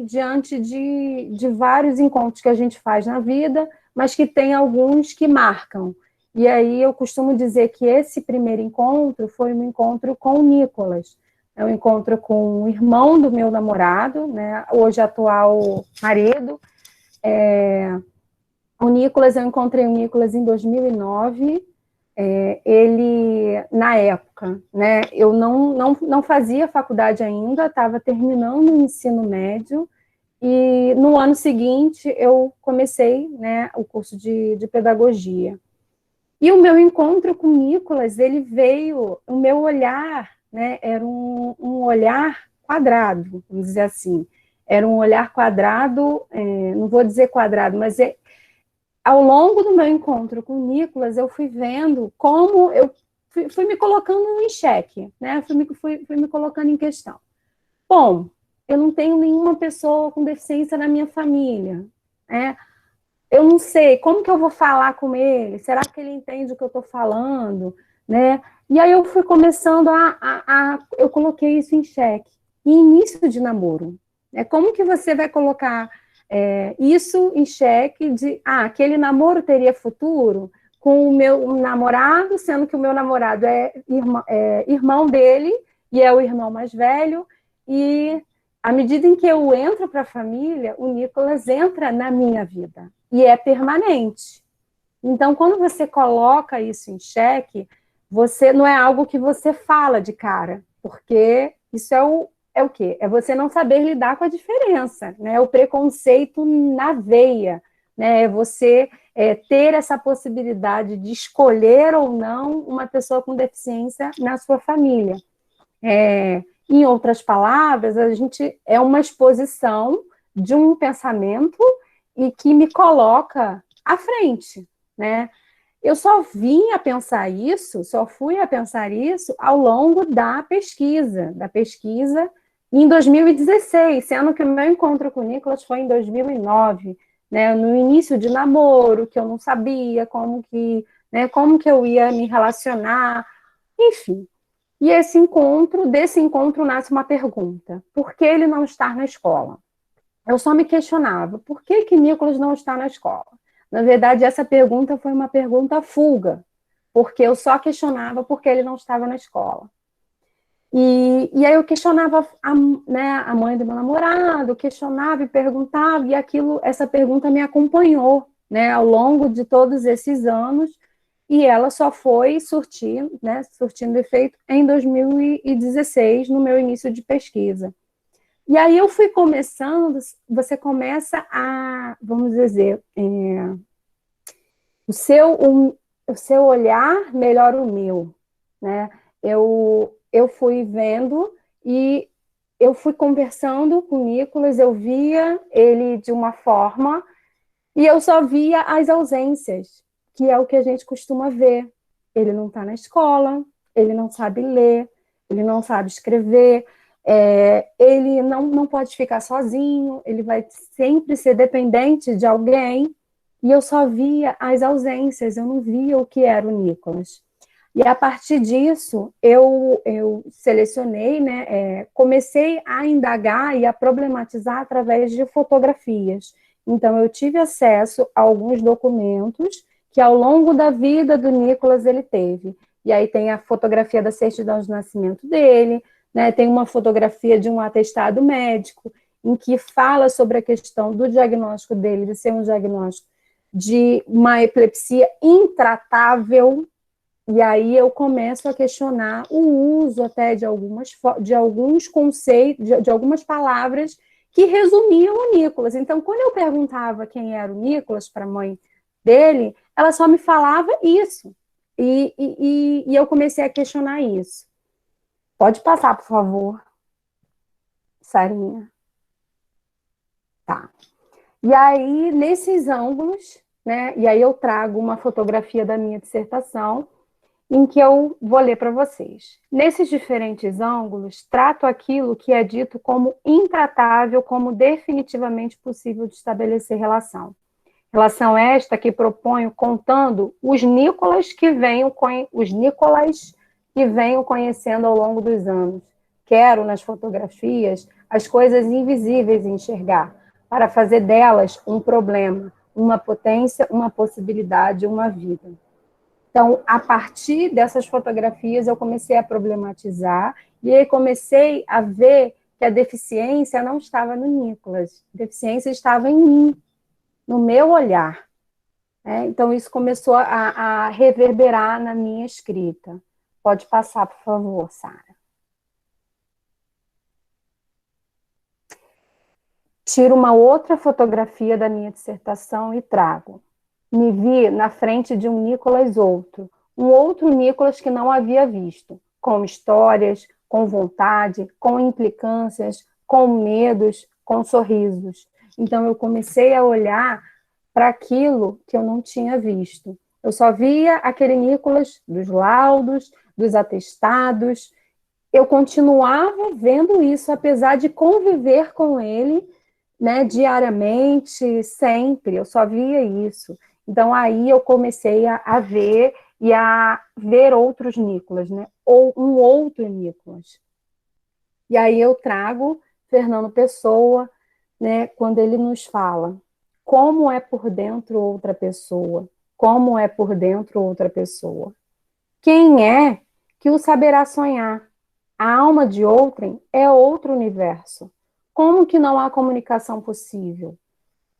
diante de vários encontros que a gente faz na vida, mas que tem alguns que marcam. E aí eu costumo dizer que esse primeiro encontro foi um encontro com o Nicolas. É um encontro com o irmão do meu namorado, né, hoje atual marido. Eu encontrei o Nicolas em 2009, ele, na época, né, eu não fazia faculdade ainda, estava terminando o ensino médio, e no ano seguinte eu comecei, né, o curso de pedagogia. E o meu encontro com o Nicolas, ele veio, o meu olhar, né, era um olhar quadrado, vamos dizer assim. Era um olhar quadrado, não vou dizer quadrado, mas ao longo do meu encontro com o Nicolas, eu fui vendo como eu fui me colocando em xeque, né? Fui me colocando em questão. Bom, eu não tenho nenhuma pessoa com deficiência na minha família, né? Eu não sei como que eu vou falar com ele, será que ele entende o que eu estou falando, né? E aí eu fui começando eu coloquei isso em xeque. E início de namoro, né? Como que você vai colocar isso em xeque de, aquele namoro teria futuro com o meu namorado, sendo que o meu namorado é irmão dele, e é o irmão mais velho, e à medida em que eu entro para a família, o Nicolas entra na minha vida, e é permanente. Então, quando você coloca isso em xeque, você não é algo que você fala de cara, porque isso é o quê? É você não saber lidar com a diferença, né? O preconceito na veia, né? É você ter essa possibilidade de escolher ou não uma pessoa com deficiência na sua família. Em outras palavras, a gente é uma exposição de um pensamento e que me coloca à frente, né? Eu só vim a pensar isso, só fui a pensar isso ao longo da pesquisa em 2016, sendo que o meu encontro com o Nicolas foi em 2009, né, no início de namoro, que eu não sabia como que eu ia me relacionar, enfim. E desse encontro nasce uma pergunta: por que ele não está na escola? Eu só me questionava, por que Nicolas não está na escola? Na verdade, essa pergunta foi uma pergunta fuga, porque eu só questionava por que ele não estava na escola. E aí eu questionava a mãe do meu namorado, questionava e perguntava, e essa pergunta me acompanhou, né, ao longo de todos esses anos, e ela só foi surtindo efeito em 2016, no meu início de pesquisa. E aí eu fui começando, você começa vamos dizer, o seu olhar melhora o meu, né? Eu fui vendo e eu fui conversando com o Nicolas, eu via ele de uma forma e eu só via as ausências, que é o que a gente costuma ver. Ele não está na escola, ele não sabe ler, ele não sabe escrever, ele não pode ficar sozinho, ele vai sempre ser dependente de alguém, e eu só via as ausências, eu não via o que era o Nicolas. E a partir disso, eu selecionei, né, comecei a indagar e a problematizar através de fotografias. Então, eu tive acesso a alguns documentos que, ao longo da vida do Nicolas, ele teve. E aí tem a fotografia da certidão de nascimento dele, né, tem uma fotografia de um atestado médico, em que fala sobre a questão do diagnóstico dele, de ser um diagnóstico de uma epilepsia intratável. E aí eu começo a questionar o uso até de alguns conceitos, de algumas palavras que resumiam o Nicolas. Então, quando eu perguntava quem era o Nicolas para a mãe dele, ela só me falava isso. E eu comecei a questionar isso. Pode passar, por favor, Sarinha. Tá. E aí, nesses ângulos, né, e aí eu trago uma fotografia da minha dissertação, em que eu vou ler para vocês. Nesses diferentes ângulos, trato aquilo que é dito como intratável, como definitivamente possível de estabelecer relação. Relação esta que proponho contando os Nicolas que venho conhecendo ao longo dos anos. Quero, nas fotografias, as coisas invisíveis enxergar, para fazer delas um problema, uma potência, uma possibilidade, uma vida. Então, a partir dessas fotografias, eu comecei a problematizar e aí comecei a ver que a deficiência não estava no Nicolas, a deficiência estava em mim, no meu olhar. né? Então, isso começou a reverberar na minha escrita. Pode passar, por favor, Sara. Tiro uma outra fotografia da minha dissertação e trago. Me vi na frente de um Nicolas um outro Nicolas que não havia visto, com histórias, com vontade, com implicâncias, com medos, com sorrisos. Então, eu comecei a olhar para aquilo que eu não tinha visto. Eu só via aquele Nicolas dos laudos, dos atestados. Eu continuava vendo isso, apesar de conviver com ele, né, diariamente, sempre. Eu só via isso. Então, aí eu comecei a ver e a ver outros Nicolas, né? Ou um outro Nicolas. E aí eu trago Fernando Pessoa, né, quando ele nos fala como é por dentro outra pessoa, como é por dentro outra pessoa. Quem é que o saberá sonhar? A alma de outrem é outro universo. Como que não há comunicação possível?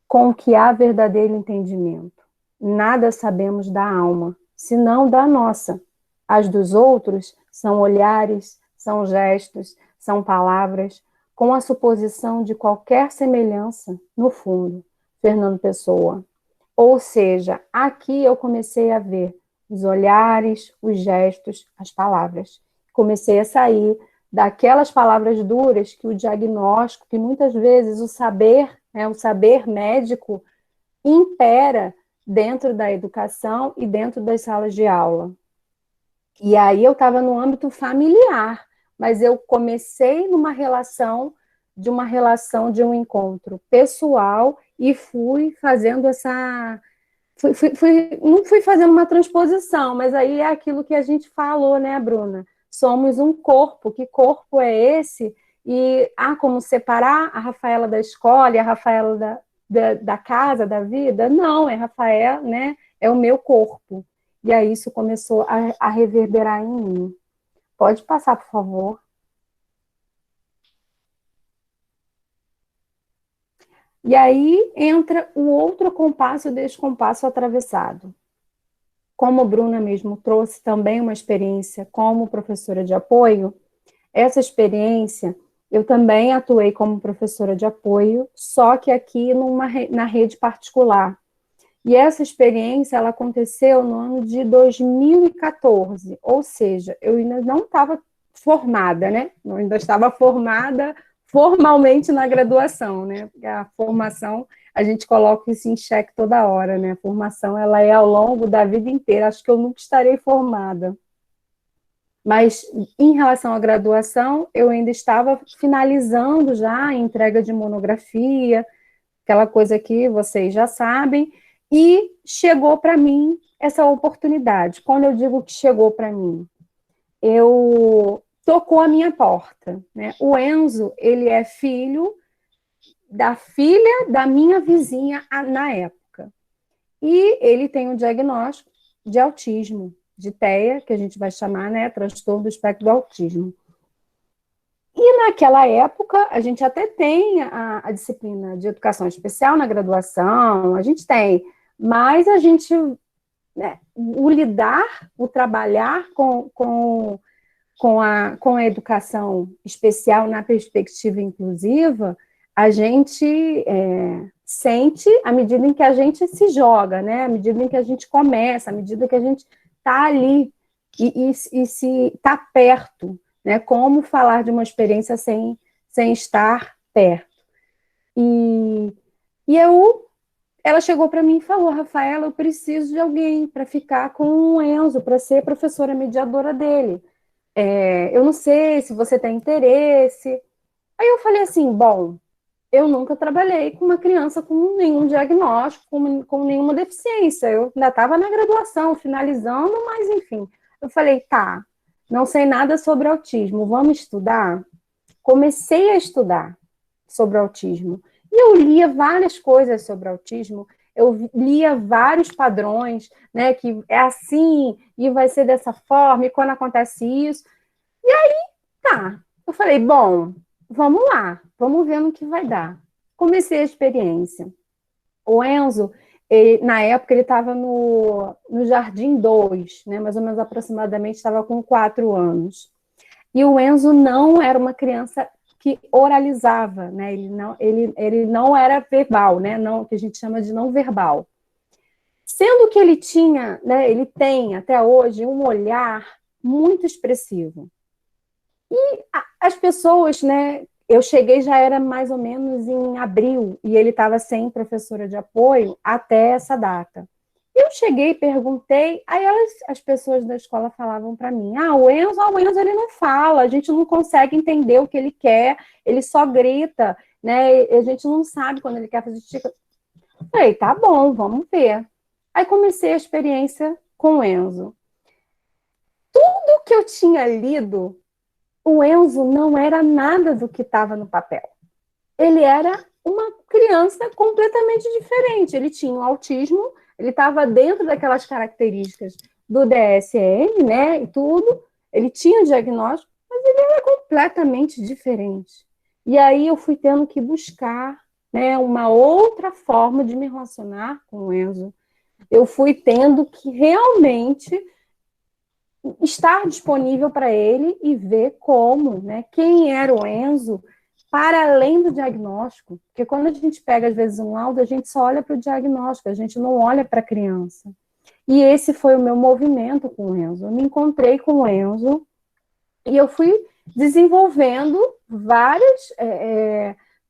Com o que há verdadeiro entendimento. Nada sabemos da alma, senão da nossa. As dos outros são olhares, são gestos, são palavras, com a suposição de qualquer semelhança, no fundo. Fernando Pessoa. Ou seja, aqui eu comecei a ver os olhares, os gestos, as palavras. Comecei a sair daquelas palavras duras que o diagnóstico, que muitas vezes o saber médico impera dentro da educação e dentro das salas de aula. E aí eu estava no âmbito familiar, mas eu comecei numa relação de um encontro pessoal e fui fazendo essa... não fui fazendo uma transposição, mas aí é aquilo que a gente falou, né, Bruna? Somos um corpo, que corpo é esse? E há como separar a Rafaela da escola e a Rafaela da casa, da vida? Não, é Rafael, né? É o meu corpo. E aí isso começou a reverberar em mim. Pode passar, por favor. E aí entra o outro compasso e descompasso atravessado. Como a Bruna mesmo trouxe também uma experiência como professora de apoio, essa experiência eu também atuei como professora de apoio, só que aqui na rede particular. E essa experiência ela aconteceu no ano de 2014, ou seja, eu ainda não estava formada, né? Eu ainda estava formada formalmente na graduação, né? Porque a formação, a gente coloca isso em xeque toda hora, né? A formação, ela é ao longo da vida inteira. Acho que eu nunca estarei formada. Mas, em relação à graduação, eu ainda estava finalizando já a entrega de monografia, aquela coisa que vocês já sabem, e chegou para mim essa oportunidade. Quando eu digo que chegou para mim, tocou a minha porta, né? O Enzo, ele é filho da filha da minha vizinha na época. E ele tem um diagnóstico de autismo, de TEA, que a gente vai chamar, né, transtorno do espectro do autismo. E naquela época, a gente até tem a disciplina de educação especial na graduação, a gente tem, mas a gente, né, o trabalhar com a educação especial na perspectiva inclusiva, a gente sente à medida em que a gente se joga, né? À medida em que a gente começa, à medida que a gente está ali e se está perto, né? Como falar de uma experiência sem estar perto. Ela chegou para mim e falou: Rafaela, eu preciso de alguém para ficar com o Enzo, para ser professora mediadora dele. Eu não sei se você tem interesse. Aí eu falei assim, bom, eu nunca trabalhei com uma criança com nenhum diagnóstico, com nenhuma deficiência. Eu ainda estava na graduação, finalizando, mas enfim. Eu falei, tá, não sei nada sobre autismo, vamos estudar? Comecei a estudar sobre autismo. E eu lia várias coisas sobre autismo, eu lia vários padrões, né, que é assim, e vai ser dessa forma, e quando acontece isso. E aí, tá. Eu falei, bom, vamos lá, vamos ver no que vai dar. Comecei a experiência. O Enzo, na época ele estava no Jardim 2, né, mais ou menos aproximadamente, estava com 4 anos. E o Enzo não era uma criança que oralizava, né, ele não era verbal, né, não, que a gente chama de não verbal. Sendo que ele tinha, né, ele tem até hoje um olhar muito expressivo. E as pessoas, né, eu cheguei já era mais ou menos em abril, e ele estava sem professora de apoio até essa data. Eu cheguei e perguntei, aí as pessoas da escola falavam para mim, o Enzo ele não fala, a gente não consegue entender o que ele quer, ele só grita, né, a gente não sabe quando ele quer fazer xixi. Falei, tá bom, vamos ver. Aí comecei a experiência com o Enzo. Tudo que eu tinha lido, o Enzo não era nada do que estava no papel. Ele era uma criança completamente diferente. Ele tinha um autismo, ele estava dentro daquelas características do DSM, né, e tudo. Ele tinha o diagnóstico, mas ele era completamente diferente. E aí eu fui tendo que buscar, né, uma outra forma de me relacionar com o Enzo. Eu fui tendo que realmente estar disponível para ele e ver como, né, quem era o Enzo para além do diagnóstico, porque quando a gente pega às vezes um laudo, a gente só olha para o diagnóstico, a gente não olha para a criança. E esse foi o meu movimento com o Enzo. Eu me encontrei com o Enzo e eu fui desenvolvendo várias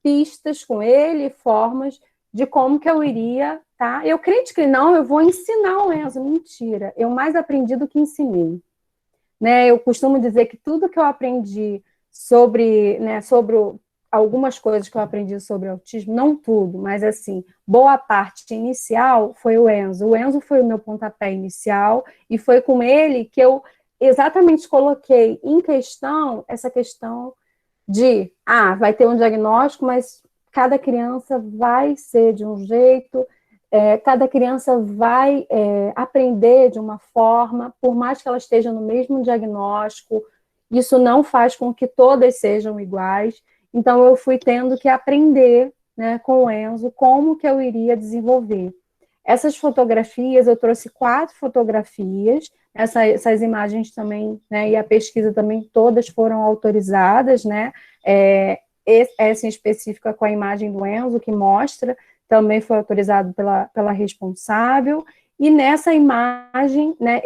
pistas com ele, formas de como que eu iria, tá? Eu crente que não, eu vou ensinar o Enzo. Mentira, eu mais aprendi do que ensinei. Né? Eu costumo dizer que tudo que eu aprendi sobre, né, sobre algumas coisas que eu aprendi sobre autismo, não tudo, mas assim, boa parte inicial foi o Enzo. O Enzo foi o meu pontapé inicial e foi com ele que eu exatamente coloquei em questão essa questão de, vai ter um diagnóstico, mas cada criança vai ser de um jeito, cada criança vai aprender de uma forma, por mais que ela esteja no mesmo diagnóstico, isso não faz com que todas sejam iguais. Então, eu fui tendo que aprender, né, com o Enzo como que eu iria desenvolver. Essas fotografias, eu trouxe 4 fotografias, essas imagens também, né, e a pesquisa também, todas foram autorizadas, né, essa em específica com a imagem do Enzo, que mostra, também foi autorizado pela responsável, e nessa imagem, né,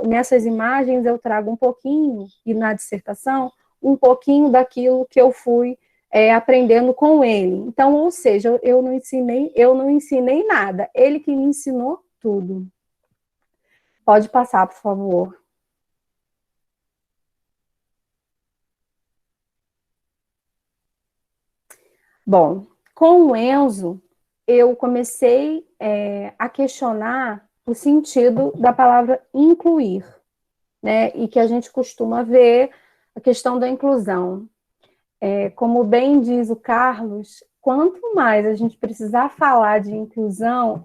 nessas imagens eu trago um pouquinho, e na dissertação, um pouquinho daquilo que eu fui aprendendo com ele. Então, ou seja, eu não ensinei nada, ele que me ensinou tudo. Pode passar, por favor. Bom, com o Enzo, eu comecei a questionar o sentido da palavra incluir, né? E que a gente costuma ver a questão da inclusão. Como bem diz o Carlos, quanto mais a gente precisar falar de inclusão,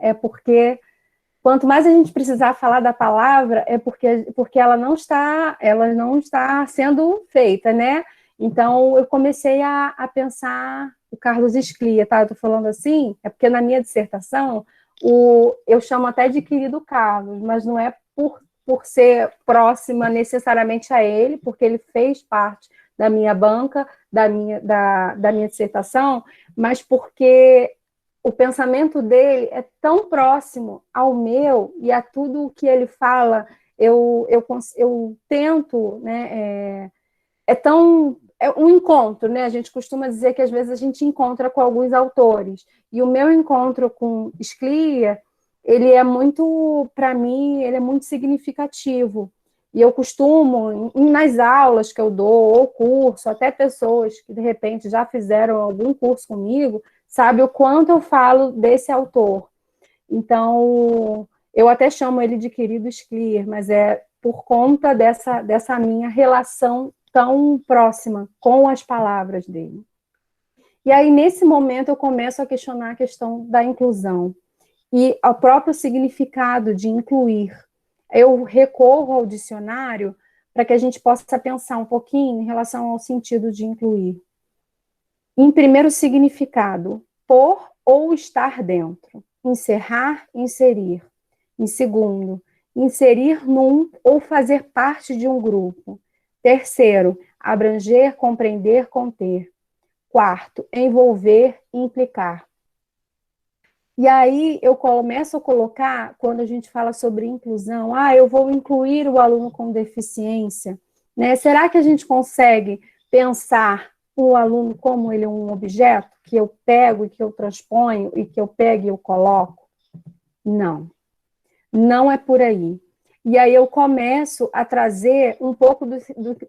quanto mais a gente precisar falar da palavra, porque ela não está sendo feita, né? Então, eu comecei a pensar o Carlos Sclia, tá? Eu estou falando assim, é porque na minha dissertação, eu chamo até de querido Carlos, mas não é por ser próxima necessariamente a ele, porque ele fez parte da minha banca, da minha dissertação, mas porque o pensamento dele é tão próximo ao meu e a tudo o que ele fala, eu tento, né, é um encontro, né? A gente costuma dizer que às vezes a gente encontra com alguns autores, e o meu encontro com Sclia, ele é muito, para mim, ele é muito significativo. E eu costumo, nas aulas que eu dou, ou curso, até pessoas que de repente já fizeram algum curso comigo, sabe o quanto eu falo desse autor. Então, eu até chamo ele de querido Sclia, mas é por conta dessa minha relação tão próxima com as palavras dele. E aí, nesse momento, eu começo a questionar a questão da inclusão e o próprio significado de incluir. Eu recorro ao dicionário para que a gente possa pensar um pouquinho em relação ao sentido de incluir. Em primeiro significado, por ou estar dentro. encerrar, inserir. Em segundo, inserir num ou fazer parte de um grupo. Terceiro, abranger, compreender, conter. Quarto, envolver, implicar. E aí eu começo a colocar, quando a gente fala sobre inclusão, eu vou incluir o aluno com deficiência, né? Será que a gente consegue pensar o aluno como ele é um objeto, que eu pego e que eu transponho, e que eu pego e eu coloco? Não. Não é por aí. E aí eu começo a trazer um pouco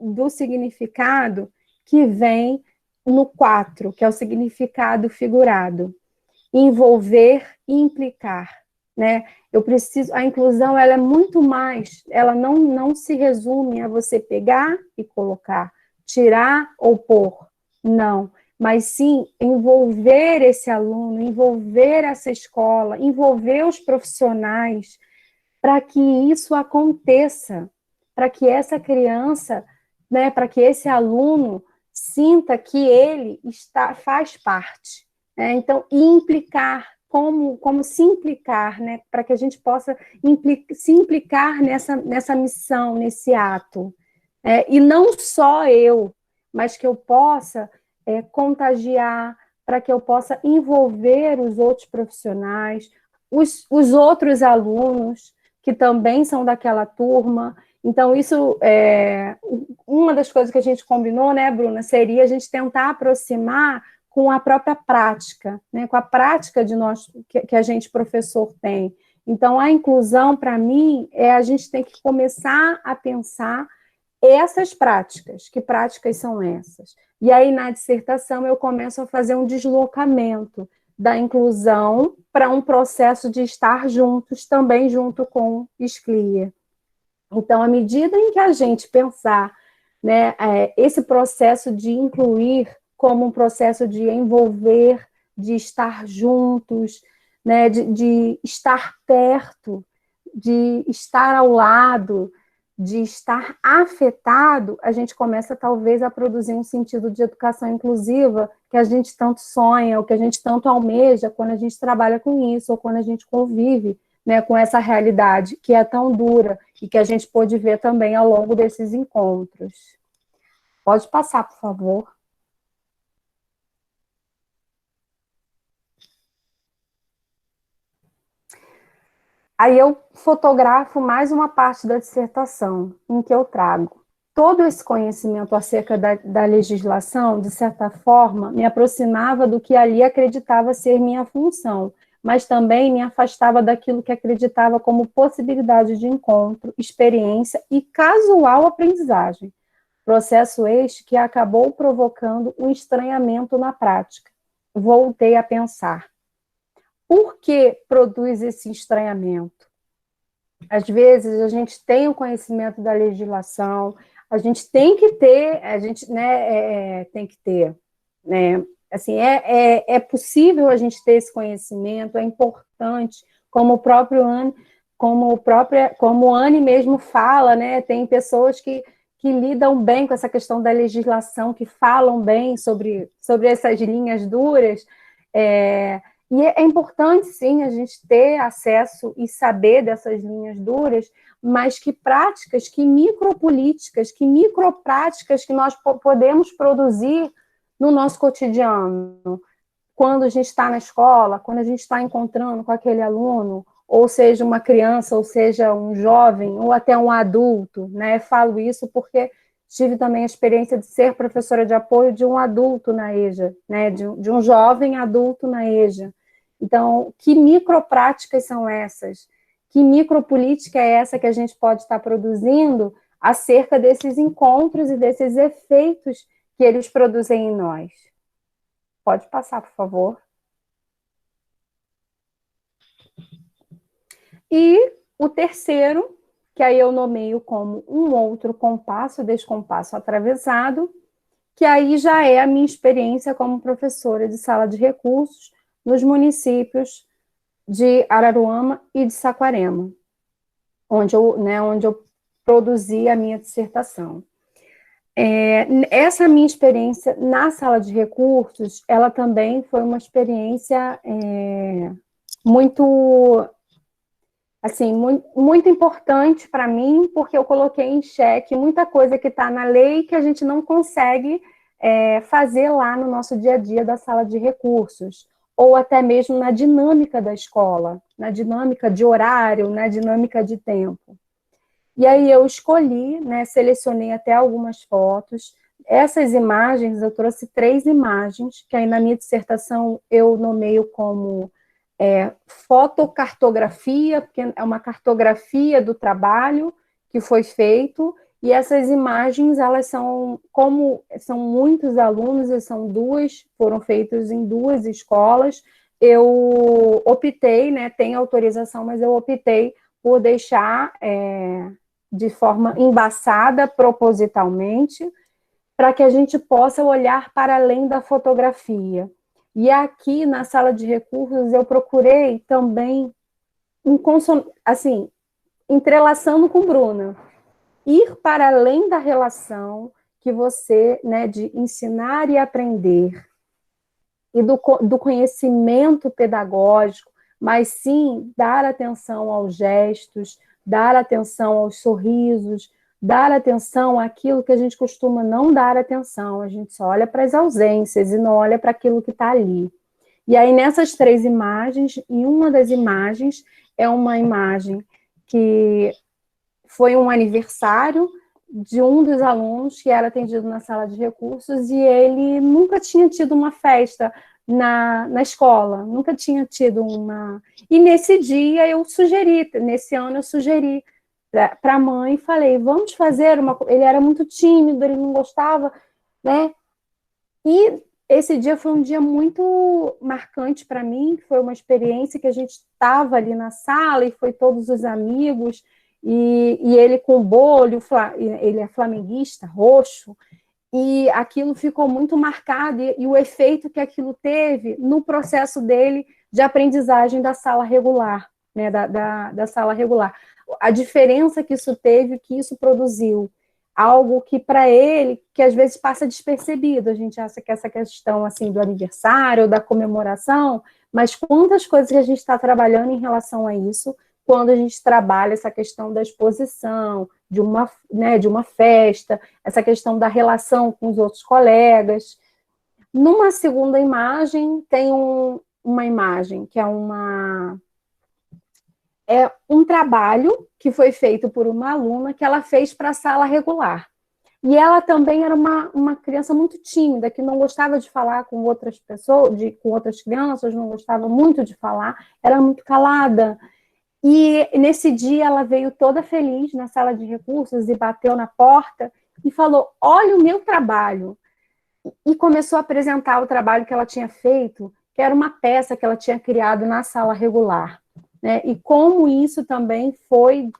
do significado que vem no 4, que é o significado figurado. Envolver e implicar, né? A inclusão, ela é muito mais, ela não se resume a você pegar e colocar, tirar ou pôr, não, mas sim envolver esse aluno, envolver essa escola, envolver os profissionais, para que isso aconteça, para que essa criança, né, para que esse aluno sinta que ele faz parte. Né? Então, implicar, como se implicar, né, para que a gente possa se implicar nessa missão, nesse ato. E não só eu, mas que eu possa contagiar, para que eu possa envolver os outros profissionais, os outros alunos, que também são daquela turma. Então, isso uma das coisas que a gente combinou, né, Bruna, seria a gente tentar aproximar com a própria prática, né, com a prática que a gente, professor, tem. Então, a inclusão, para mim, a gente tem que começar a pensar essas práticas. Que práticas são essas? E aí, na dissertação, eu começo a fazer um deslocamento da inclusão para um processo de estar juntos, também junto com Sclier. Então, à medida em que a gente pensar, né, esse processo de incluir como um processo de envolver, de estar juntos, né, de estar perto, de estar ao lado, de estar afetado, a gente começa talvez a produzir um sentido de educação inclusiva que a gente tanto sonha, ou que a gente tanto almeja quando a gente trabalha com isso, ou quando a gente convive, né, com essa realidade que é tão dura e que a gente pôde ver também ao longo desses encontros. Pode passar, por favor. Aí eu fotografo mais uma parte da dissertação, em que eu trago todo esse conhecimento acerca da legislação, de certa forma, me aproximava do que ali acreditava ser minha função, mas também me afastava daquilo que acreditava como possibilidade de encontro, experiência e casual aprendizagem. Processo este que acabou provocando um estranhamento na prática. Voltei a pensar. Por que produz esse estranhamento? Às vezes a gente tem o conhecimento da legislação, a gente tem que ter, tem que ter, né? Assim, é possível a gente ter esse conhecimento, é importante, como o Anne mesmo fala, né? Tem pessoas que lidam bem com essa questão da legislação, que falam bem sobre essas linhas duras, e é importante, sim, a gente ter acesso e saber dessas linhas duras, mas que práticas, que micropolíticas, que micropráticas que nós podemos produzir no nosso cotidiano. Quando a gente está na escola, quando a gente está encontrando com aquele aluno, ou seja, uma criança, ou seja, um jovem, ou até um adulto, né? Falo isso porque tive também a experiência de ser professora de apoio de um adulto na EJA, né? De um jovem adulto na EJA. Então, que micropráticas são essas? Que micropolítica é essa que a gente pode estar produzindo acerca desses encontros e desses efeitos que eles produzem em nós? Pode passar, por favor. E o terceiro, que aí eu nomeio como um outro compasso, descompasso atravessado, que aí já é a minha experiência como professora de sala de recursos nos municípios de Araruama e de Saquarema, onde eu produzi a minha dissertação. Essa minha experiência na sala de recursos, ela também foi uma experiência muito, assim, muito importante para mim, porque eu coloquei em xeque muita coisa que está na lei que a gente não consegue fazer lá no nosso dia a dia da sala de recursos, ou até mesmo na dinâmica da escola, na dinâmica de horário, na dinâmica de tempo. E aí eu escolhi, né, selecionei até algumas fotos. Essas imagens, eu trouxe 3 imagens, que aí na minha dissertação eu nomeio como fotocartografia, porque é uma cartografia do trabalho que foi feito, e essas imagens, elas são, como são muitos alunos, e foram feitas em 2 escolas, eu optei, né, tem autorização, mas eu optei por deixar de forma embaçada, propositalmente, para que a gente possa olhar para além da fotografia. E aqui, na sala de recursos, eu procurei também, assim, entrelaçando com Bruna, ir para além da relação que você, né, de ensinar e aprender, e do conhecimento pedagógico, mas sim dar atenção aos gestos, dar atenção aos sorrisos, dar atenção àquilo que a gente costuma não dar atenção, a gente só olha para as ausências e não olha para aquilo que está ali. E aí, nessas 3 imagens, em uma das imagens, é uma imagem que foi um aniversário de um dos alunos que era atendido na sala de recursos, e ele nunca tinha tido uma festa na escola, nunca tinha tido uma... E nesse dia nesse ano eu sugeri para a mãe, falei, vamos fazer uma... Ele era muito tímido, ele não gostava, né? E esse dia foi um dia muito marcante para mim, foi uma experiência que a gente estava ali na sala, e foi todos os amigos, e ele com o bolo, ele é flamenguista, roxo, e aquilo ficou muito marcado, e o efeito que aquilo teve no processo dele de aprendizagem da sala regular, né, da sala regular. A diferença que isso teve, que isso produziu, algo que para ele, que às vezes passa despercebido, a gente acha que essa questão assim do aniversário, da comemoração, mas quantas coisas que a gente está trabalhando em relação a isso, quando a gente trabalha essa questão da exposição, de uma festa, essa questão da relação com os outros colegas. Numa segunda imagem, tem uma imagem que é um trabalho que foi feito por uma aluna que ela fez para a sala regular. E ela também era uma criança muito tímida, que não gostava de falar com outras pessoas, com outras crianças, não gostava muito de falar, era muito calada. E nesse dia ela veio toda feliz na sala de recursos e bateu na porta e falou, olha o meu trabalho. E começou a apresentar o trabalho que ela tinha feito, que era uma peça que ela tinha criado na sala regular, né? E como isso também foi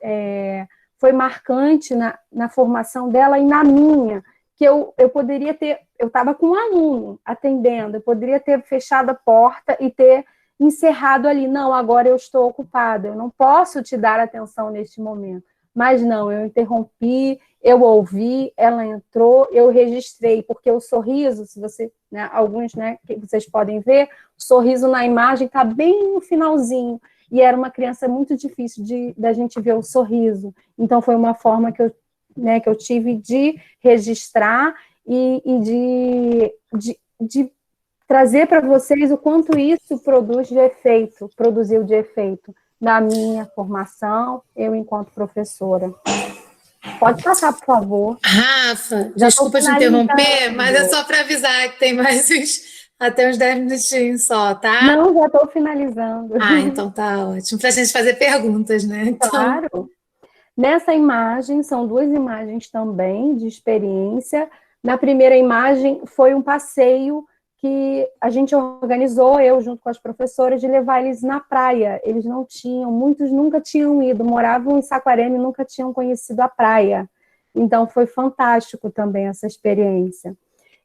marcante na formação dela e na minha, que eu poderia ter, eu estava com um aluno atendendo, eu poderia ter fechado a porta e ter encerrado ali, não, agora eu estou ocupada, eu não posso te dar atenção neste momento. Mas não, eu interrompi, eu ouvi, ela entrou, eu registrei, porque o sorriso, se você, né, alguns, né, que vocês podem ver, o sorriso na imagem está bem no finalzinho, e era uma criança muito difícil da gente ver o sorriso. Então, foi uma forma que eu tive de registrar e de trazer para vocês o quanto isso produziu de efeito na minha formação, eu enquanto professora. Pode passar, por favor. Rafa, desculpa te interromper, mas é só para avisar que tem mais até uns 10 minutinhos só, tá? Não, já estou finalizando. Então tá ótimo, para a gente fazer perguntas, né? Então... Claro. Nessa imagem, são 2 imagens também de experiência. Na primeira imagem, foi um passeio que a gente organizou, eu junto com as professoras, de levar eles na praia. Eles não tinham, muitos nunca tinham ido, moravam em Saquarema e nunca tinham conhecido a praia. Então, foi fantástico também essa experiência.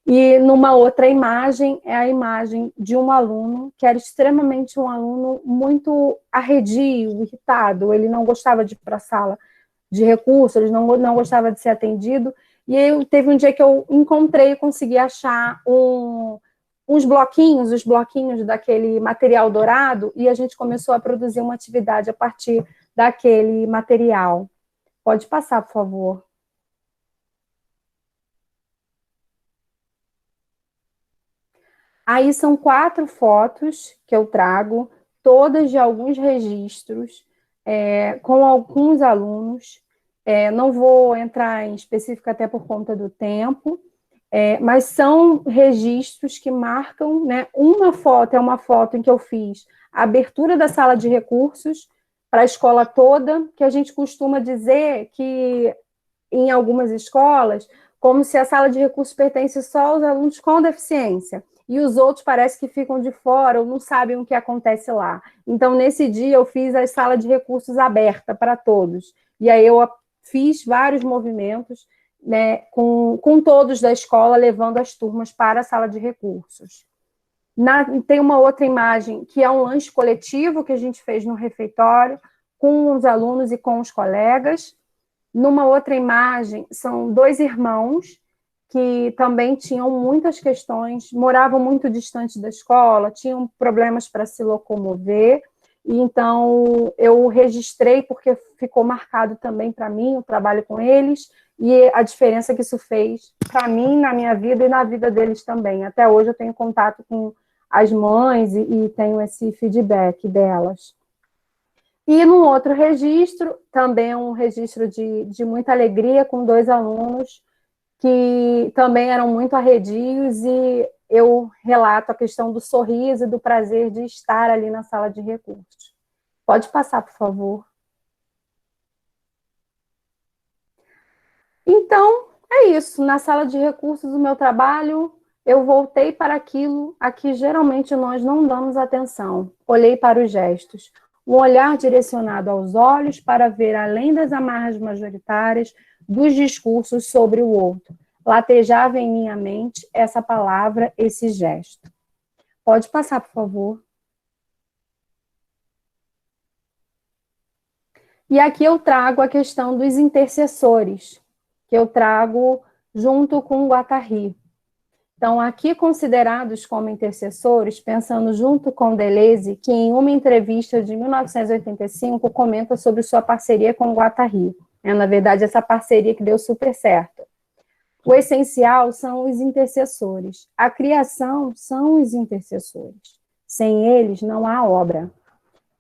E numa outra imagem, é a imagem de um aluno, que era extremamente um aluno muito arredio, irritado, ele não gostava de ir para a sala de recursos, ele não gostava de ser atendido, e teve um dia que eu encontrei e consegui achar os bloquinhos daquele material dourado, e a gente começou a produzir uma atividade a partir daquele material. Pode passar, por favor. Aí são 4 fotos que eu trago, todas de alguns registros, com alguns alunos. Não vou entrar em específico até por conta do tempo, mas são registros que marcam, né? Uma foto é uma foto em que eu fiz a abertura da sala de recursos para a escola toda, que a gente costuma dizer que, em algumas escolas, como se a sala de recursos pertence só aos alunos com deficiência, e os outros parece que ficam de fora ou não sabem o que acontece lá. Então, nesse dia, eu fiz a sala de recursos aberta para todos, e aí eu fiz vários movimentos, né, com todos da escola, levando as turmas para a sala de recursos. Tem uma outra imagem, que é um lanche coletivo que a gente fez no refeitório, com os alunos e com os colegas. Numa outra imagem, são 2 irmãos que também tinham muitas questões, moravam muito distante da escola, tinham problemas para se locomover, e então eu registrei porque ficou marcado também para mim o trabalho com eles e a diferença que isso fez para mim, na minha vida e na vida deles também. Até hoje eu tenho contato com as mães e tenho esse feedback delas. E num outro registro, também um registro de muita alegria, com 2 alunos que também eram muito arredios, e eu relato a questão do sorriso e do prazer de estar ali na sala de recursos. Pode passar, por favor. Então, é isso. Na sala de recursos, o meu trabalho, eu voltei para aquilo a que geralmente nós não damos atenção. Olhei para os gestos. Um olhar direcionado aos olhos para ver além das amarras majoritárias dos discursos sobre o outro. Latejava em minha mente essa palavra, esse gesto. Pode passar, por favor. E aqui eu trago a questão dos intercessores, que eu trago junto com o Guattari. Então, aqui considerados como intercessores, pensando junto com Deleuze, que em uma entrevista de 1985 comenta sobre sua parceria com o Guattari. Na verdade, essa parceria que deu super certo. O essencial são os intercessores. A criação são os intercessores. Sem eles, não há obra.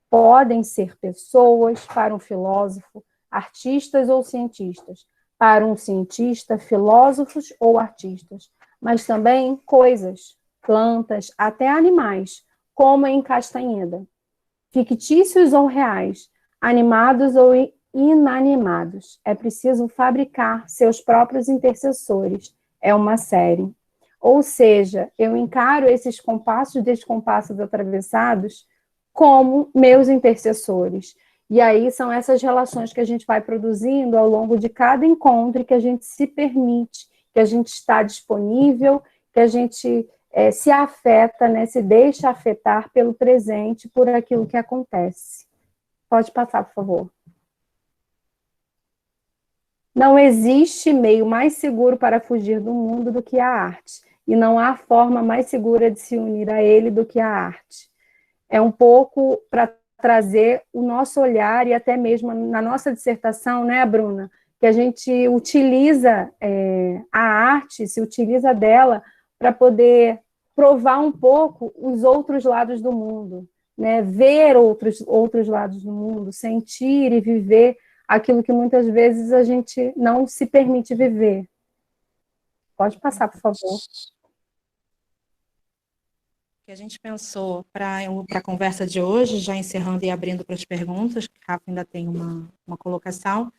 Podem ser pessoas, para um filósofo, artistas ou cientistas. Para um cientista, filósofos ou artistas. Mas também coisas, plantas, até animais, como em Castanheda. Fictícios ou reais, animados ou inanimados. É preciso fabricar seus próprios intercessores. É uma série. Ou seja, eu encaro esses compassos e descompassos atravessados como meus intercessores. E aí são essas relações que a gente vai produzindo ao longo de cada encontro, que a gente se permite, que a gente está disponível, que a gente se afeta, né, se deixa afetar pelo presente, por aquilo que acontece. Pode passar, por favor. Não existe meio mais seguro para fugir do mundo do que a arte, e não há forma mais segura de se unir a ele do que a arte. É um pouco para trazer o nosso olhar, e até mesmo na nossa dissertação, né, Bruna, que a gente utiliza a arte, se utiliza dela para poder provar um pouco os outros lados do mundo, né, ver outros lados do mundo, sentir e viver aquilo que muitas vezes a gente não se permite viver. Pode passar, por favor. Que a gente pensou para a conversa de hoje, já encerrando e abrindo para as perguntas, que Rafa ainda tem uma colocação.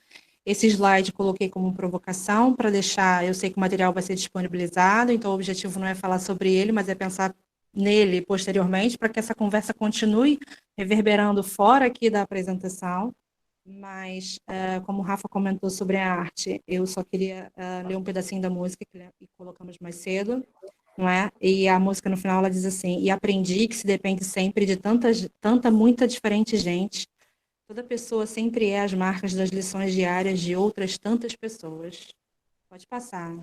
Esse slide coloquei como provocação para deixar, eu sei que o material vai ser disponibilizado, então o objetivo não é falar sobre ele, mas é pensar nele posteriormente, para que essa conversa continue reverberando fora aqui da apresentação. Mas, como o Rafa comentou sobre a arte, eu só queria ler um pedacinho da música que colocamos mais cedo, não é? E a música no final ela diz assim: e aprendi que se depende sempre de muita diferente gente. Toda pessoa sempre é as marcas das lições diárias de outras tantas pessoas. Pode passar.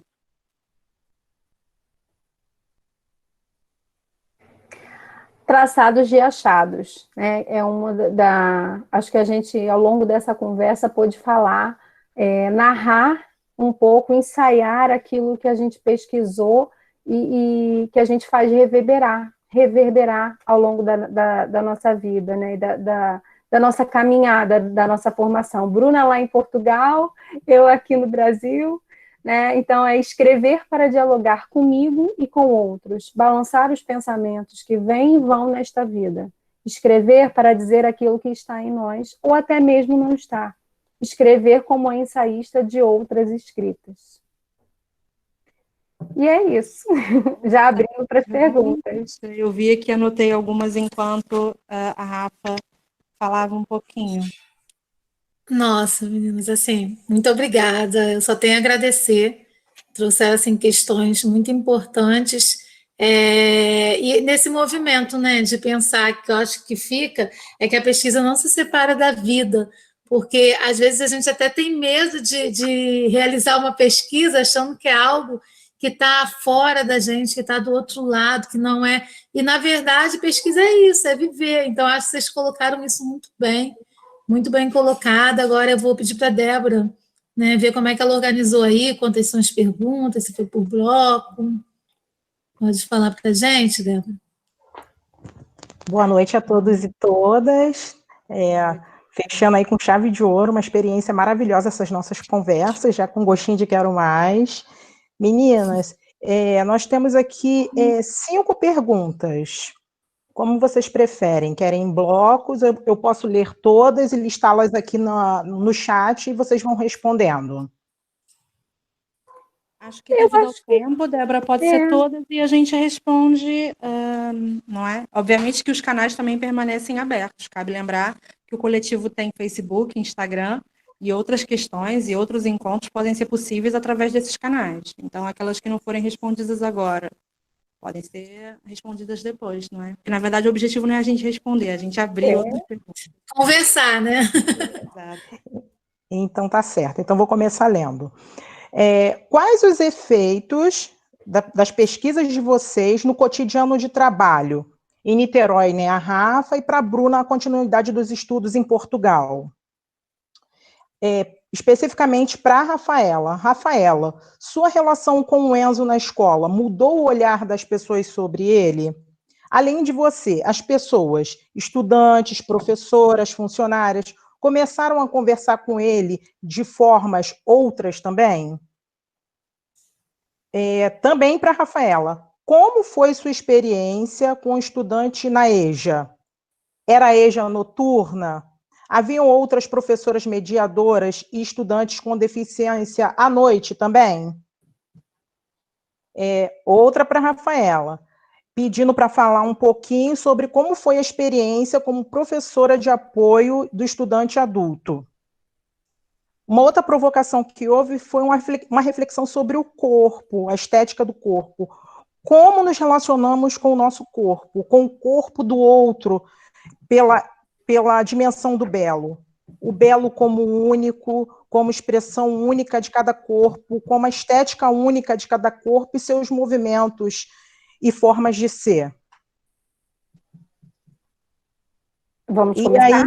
traçados de achados, né? Acho que a gente, ao longo dessa conversa, pôde falar, narrar um pouco, ensaiar aquilo que a gente pesquisou e que a gente faz reverberar ao longo da nossa vida, né? Da nossa caminhada, da nossa formação. Bruna lá em Portugal, eu aqui no Brasil, né? Então, é escrever para dialogar comigo e com outros, balançar os pensamentos que vêm e vão nesta vida, escrever para dizer aquilo que está em nós, ou até mesmo não está, escrever como a ensaísta de outras escritas. E é isso, já abrindo para as perguntas. Eu vi que anotei algumas enquanto a Rafa falava um pouquinho. Nossa, meninas, assim, muito obrigada. Eu só tenho a agradecer. Trouxeram assim questões muito importantes. E nesse movimento, né, de pensar que eu acho que fica é que a pesquisa não se separa da vida, porque às vezes a gente até tem medo de realizar uma pesquisa achando que é algo que está fora da gente, que está do outro lado, que não é. E na verdade, pesquisa é isso, é viver. Então, acho que vocês colocaram isso muito bem colocada. Agora eu vou pedir para a Débora, né, ver como é que ela organizou aí, quantas são as perguntas, se foi por bloco. Pode falar para a gente, Débora? Boa noite a todos e todas. Fechando aí com chave de ouro, uma experiência maravilhosa essas nossas conversas, já com gostinho de quero mais. Meninas, nós temos aqui 5 perguntas. Como vocês preferem? Querem em blocos? Eu posso ler todas e listá-las aqui no chat e vocês vão respondendo. Acho que devido ao tempo, Débora, pode ser todas e a gente responde, não é? Obviamente que os canais também permanecem abertos. Cabe lembrar que o coletivo tem Facebook, Instagram e outras questões e outros encontros podem ser possíveis através desses canais. Então, aquelas que não forem respondidas agora podem ser respondidas depois, não é? Porque, na verdade, o objetivo não é a gente responder, é a gente abrir outras perguntas. Conversar, né? Exato. Então, tá certo. Então, vou começar lendo. Quais os efeitos das pesquisas de vocês no cotidiano de trabalho? Em Niterói, né, a Rafa, e para a Bruna, a continuidade dos estudos em Portugal. Especificamente para a Rafaela. Rafaela, sua relação com o Enzo na escola mudou o olhar das pessoas sobre ele? Além de você, as pessoas, estudantes, professoras, funcionárias, começaram a conversar com ele de formas outras também? Também para a Rafaela, como foi sua experiência com o estudante na EJA? Era a EJA noturna? Haviam outras professoras mediadoras e estudantes com deficiência à noite também? Outra para a Rafaela, pedindo para falar um pouquinho sobre como foi a experiência como professora de apoio do estudante adulto. Uma outra provocação que houve foi uma reflexão sobre o corpo, a estética do corpo. Como nos relacionamos com o nosso corpo, com o corpo do outro, pela dimensão do belo. O belo como único, como expressão única de cada corpo, como a estética única de cada corpo e seus movimentos e formas de ser. Vamos começar?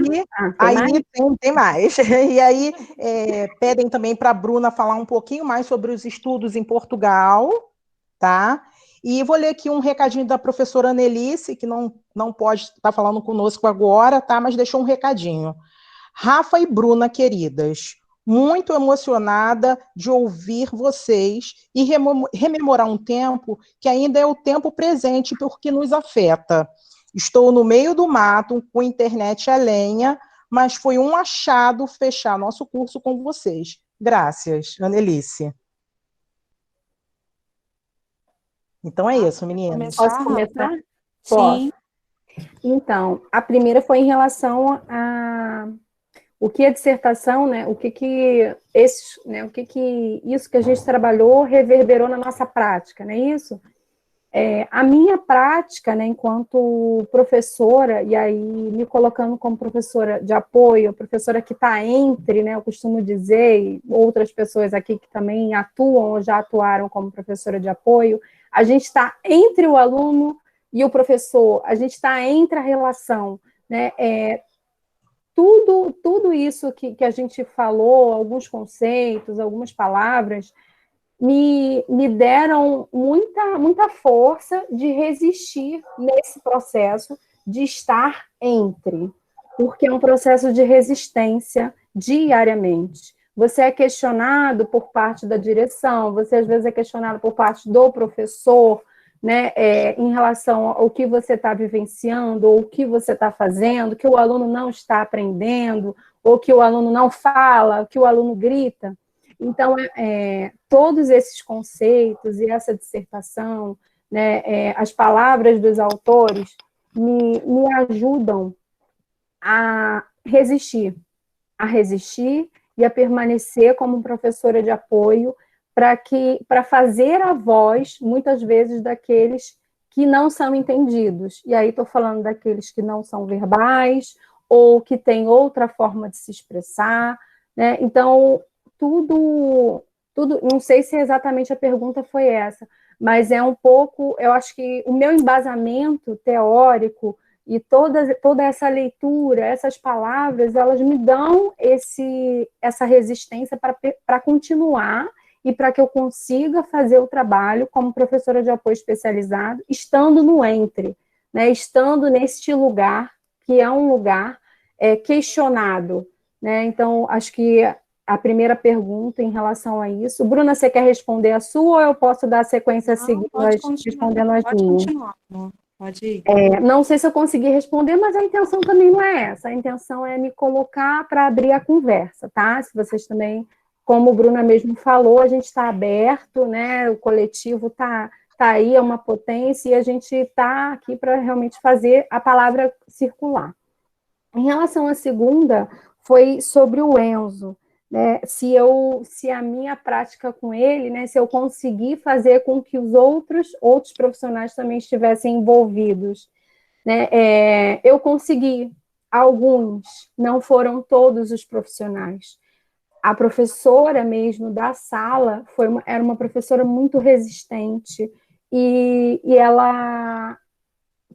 Tem mais. E aí, pedem também para a Bruna falar um pouquinho mais sobre os estudos em Portugal, tá? E vou ler aqui um recadinho da professora Annelice, que não pode estar falando conosco agora, tá? Mas deixou um recadinho. Rafa e Bruna, queridas, muito emocionada de ouvir vocês e rememorar um tempo que ainda é o tempo presente, porque nos afeta. Estou no meio do mato, com internet a lenha, mas foi um achado fechar nosso curso com vocês. Graças, Annelice. Então é isso, meninas. Posso começar? Sim. Então, a primeira foi em relação a o que a dissertação, né, o que isso que a gente trabalhou reverberou na nossa prática, não é isso? A minha prática, né, enquanto professora, e aí me colocando como professora de apoio, professora que está entre, né, eu costumo dizer, e outras pessoas aqui que também atuam ou já atuaram como professora de apoio, a gente está entre o aluno e o professor, a gente está entre a relação, né? Tudo isso que a gente falou, alguns conceitos, algumas palavras, me deram muita força de resistir nesse processo de estar entre, porque é um processo de resistência diariamente. Você é questionado por parte da direção, você às vezes é questionado por parte do professor, né, em relação ao que você está vivenciando, ou o que você está fazendo, que o aluno não está aprendendo, ou que o aluno não fala, que o aluno grita. Então, todos esses conceitos e essa dissertação, né, as palavras dos autores, me ajudam a resistir e a permanecer como professora de apoio para fazer a voz, muitas vezes, daqueles que não são entendidos. E aí estou falando daqueles que não são verbais ou que têm outra forma de se expressar, né? Então, tudo, não sei se exatamente a pergunta foi essa, mas é um pouco, eu acho que o meu embasamento teórico e toda essa leitura, essas palavras, elas me dão essa resistência para continuar e para que eu consiga fazer o trabalho como professora de apoio especializado, estando no entre, né, estando neste lugar, que é um lugar questionado, né? Então, acho que a primeira pergunta em relação a isso. Bruna, você quer responder a sua ou eu posso dar a sequência seguinte respondendo as minhas? Pode continuar, pode ir. Não sei se eu consegui responder, mas a intenção também não é essa. A intenção é me colocar para abrir a conversa, tá? Se vocês também, como o Bruna mesmo falou, a gente está aberto, né? O coletivo está aí, é uma potência, e a gente está aqui para realmente fazer a palavra circular. Em relação à segunda, foi sobre o Enzo, né? Se a minha prática com ele, né, se eu conseguir fazer com que os outros profissionais também estivessem envolvidos, né? Eu consegui, alguns, não foram todos os profissionais. A professora mesmo da sala era uma professora muito resistente e ela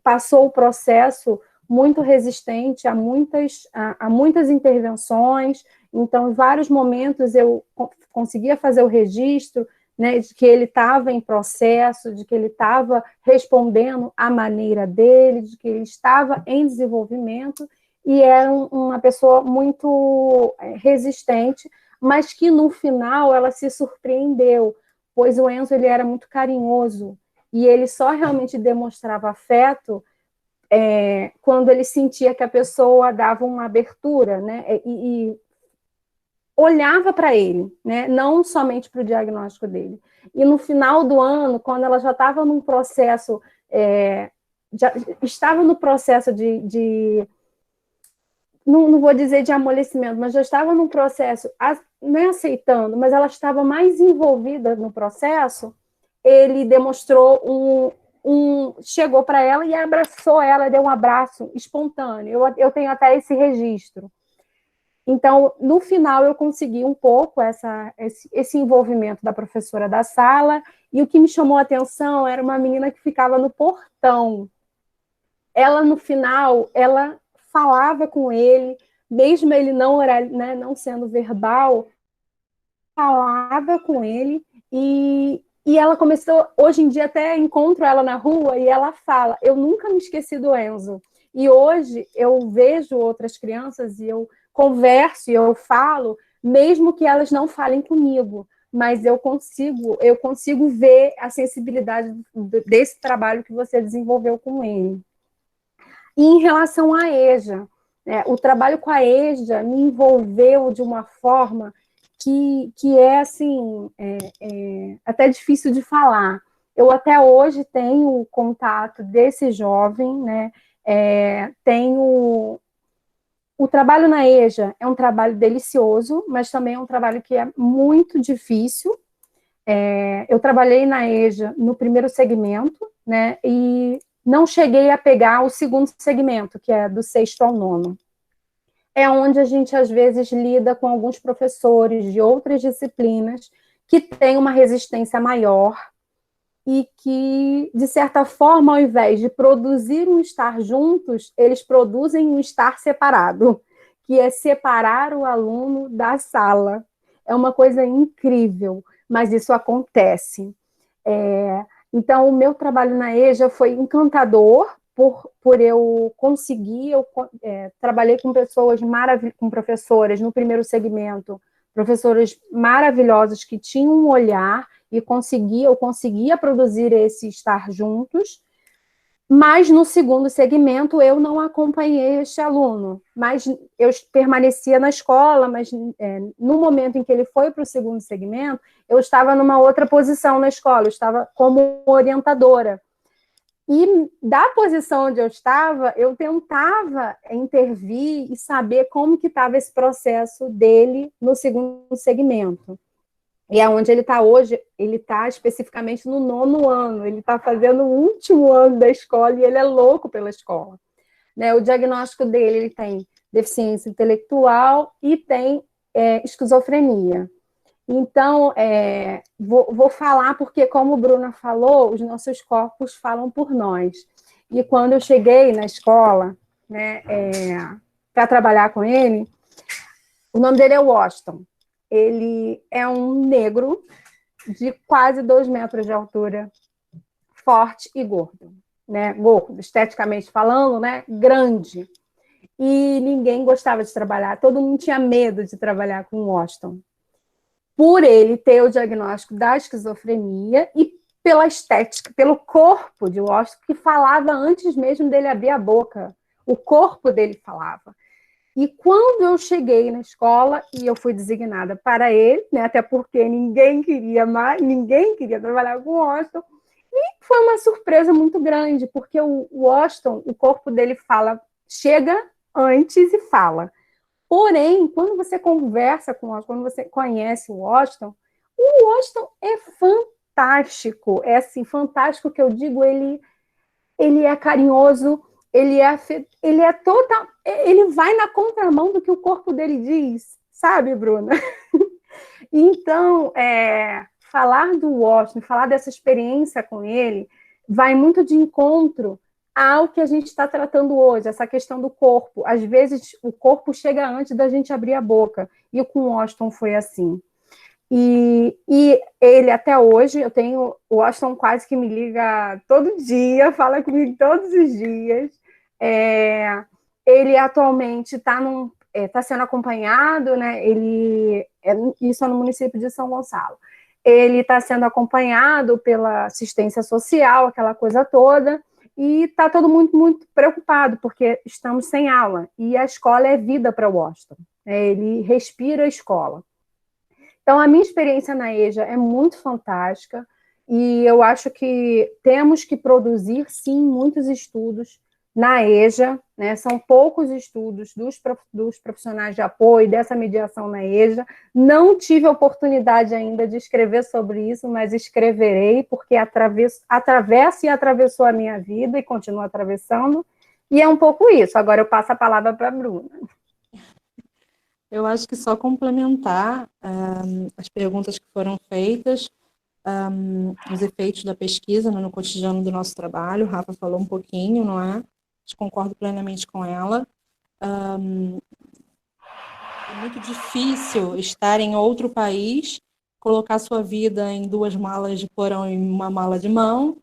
passou o processo muito resistente a muitas intervenções. Então, em vários momentos eu conseguia fazer o registro, né, de que ele estava em processo, de que ele estava respondendo à maneira dele, de que ele estava em desenvolvimento, e era uma pessoa muito resistente, mas que no final ela se surpreendeu, pois o Enzo ele era muito carinhoso, e ele só realmente demonstrava afeto quando ele sentia que a pessoa dava uma abertura, né, e olhava para ele, né, não somente para o diagnóstico dele. E no final do ano, quando ela já estava num processo, já estava no processo não vou dizer de amolecimento, mas já estava num processo, não é aceitando, mas ela estava mais envolvida no processo, ele demonstrou chegou para ela e abraçou ela, deu um abraço espontâneo. Eu tenho até esse registro. Então, no final, eu consegui um pouco esse envolvimento da professora da sala, e o que me chamou a atenção era uma menina que ficava no portão. Ela, no final, ela falava com ele, mesmo ele não sendo verbal, falava com ele, e ela começou, hoje em dia até encontro ela na rua e ela fala, eu nunca me esqueci do Enzo. E hoje eu vejo outras crianças e eu converso e eu falo, mesmo que elas não falem comigo, mas eu consigo ver a sensibilidade desse trabalho que você desenvolveu com ele. E em relação à EJA, o trabalho com a EJA me envolveu de uma forma que é, assim, até difícil de falar. Eu até hoje tenho contato desse jovem, né? O trabalho na EJA é um trabalho delicioso, mas também é um trabalho que é muito difícil. Eu trabalhei na EJA no primeiro segmento, né? E não cheguei a pegar o segundo segmento, que é do 6º ao 9º. É onde a gente, às vezes, lida com alguns professores de outras disciplinas que têm uma resistência maior e que, de certa forma, ao invés de produzir um estar juntos, eles produzem um estar separado, que é separar o aluno da sala. É uma coisa incrível, mas isso acontece. Então, o meu trabalho na EJA foi encantador, por eu conseguir, trabalhei com pessoas com professoras no primeiro segmento, professoras maravilhosas que tinham um olhar e eu conseguia produzir esse estar juntos, mas no segundo segmento eu não acompanhei este aluno, mas eu permanecia na escola, mas no momento em que ele foi para o segundo segmento, eu estava numa outra posição na escola, eu estava como orientadora. E da posição onde eu estava, eu tentava intervir e saber como que estava esse processo dele no segundo segmento. E aonde ele está hoje, ele está especificamente no 9º ano, ele está fazendo o último ano da escola e ele é louco pela escola. Né? O diagnóstico dele, ele tem deficiência intelectual e tem esquizofrenia. Então, vou falar porque, como a Bruna falou, os nossos corpos falam por nós. E quando eu cheguei na escola, né, para trabalhar com ele, o nome dele é Washington. Ele é um negro de quase 2 metros de altura, forte e gordo. Né? Gordo, esteticamente falando, né? Grande. E ninguém gostava de trabalhar, todo mundo tinha medo de trabalhar com o Washington. Por ele ter o diagnóstico da esquizofrenia e pela estética, pelo corpo de Washington, que falava antes mesmo dele abrir a boca. O corpo dele falava. E quando eu cheguei na escola, e eu fui designada para ele, né, até porque ninguém queria trabalhar com o Washington, e foi uma surpresa muito grande, porque o Washington, o corpo dele fala, chega antes e fala. Porém, quando você conversa com o Washington, quando você conhece o Washington é fantástico. É assim, fantástico que eu digo, ele é carinhoso, ele vai na contramão do que o corpo dele diz, sabe, Bruna? Então, falar do Washington, falar dessa experiência com ele, vai muito de encontro ao que a gente está tratando hoje, essa questão do corpo. Às vezes, o corpo chega antes da gente abrir a boca, e com o Washington foi assim. E ele, até hoje, o Washington quase que me liga todo dia, fala comigo todos os dias. Ele atualmente está sendo acompanhado, né? Isso é no município de São Gonçalo. Ele está sendo acompanhado pela assistência social, aquela coisa toda, e está todo mundo muito preocupado, porque estamos sem aula, e a escola é vida para o Washington. Ele respira a escola. Então, a minha experiência na EJA é muito fantástica, e eu acho que temos que produzir, sim, muitos estudos na EJA, né? São poucos estudos dos profissionais de apoio, dessa mediação na EJA. Não tive a oportunidade ainda de escrever sobre isso, mas escreverei, porque atravessa e atravessou a minha vida e continua atravessando, e é um pouco isso. Agora eu passo a palavra para a Bruna. Eu acho que só complementar as perguntas que foram feitas, os efeitos da pesquisa no cotidiano do nosso trabalho. O Rafa falou um pouquinho, não é? Concordo plenamente com ela. É muito difícil estar em outro país, colocar sua vida em 2 malas de porão e uma mala de mão.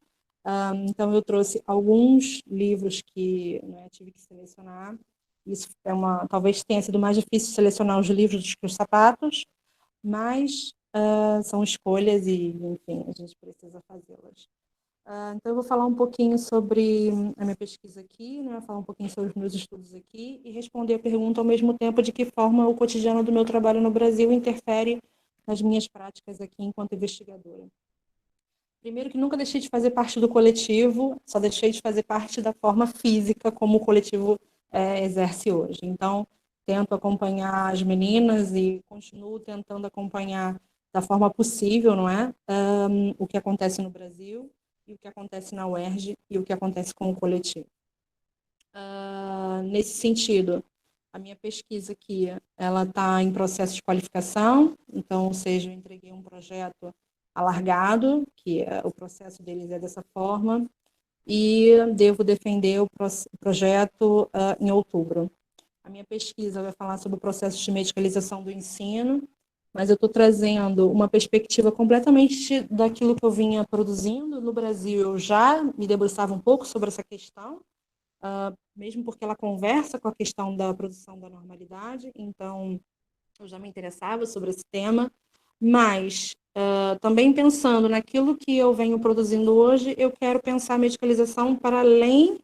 Então, eu trouxe alguns livros que, né, tive que selecionar. Isso talvez tenha sido mais difícil selecionar os livros do que os sapatos, mas são escolhas e, enfim, a gente precisa fazê-las. Então, eu vou falar um pouquinho sobre a minha pesquisa aqui, né? Falar um pouquinho sobre os meus estudos aqui e responder a pergunta ao mesmo tempo de que forma o cotidiano do meu trabalho no Brasil interfere nas minhas práticas aqui enquanto investigadora. Primeiro que nunca deixei de fazer parte do coletivo, só deixei de fazer parte da forma física como o coletivo exerce hoje. Então, tento acompanhar as meninas e continuo tentando acompanhar da forma possível, não é? O que acontece no Brasil, e o que acontece na UERJ e o que acontece com o coletivo. Nesse sentido, a minha pesquisa aqui, ela está em processo de qualificação, então, ou seja, eu entreguei um projeto alargado, que o processo deles é dessa forma, e devo defender o projeto em outubro. A minha pesquisa vai falar sobre o processo de medicalização do ensino, mas eu estou trazendo uma perspectiva completamente daquilo que eu vinha produzindo no Brasil. Eu já me debruçava um pouco sobre essa questão, mesmo porque ela conversa com a questão da produção da normalidade, então eu já me interessava sobre esse tema, mas também pensando naquilo que eu venho produzindo hoje, eu quero pensar a medicalização para além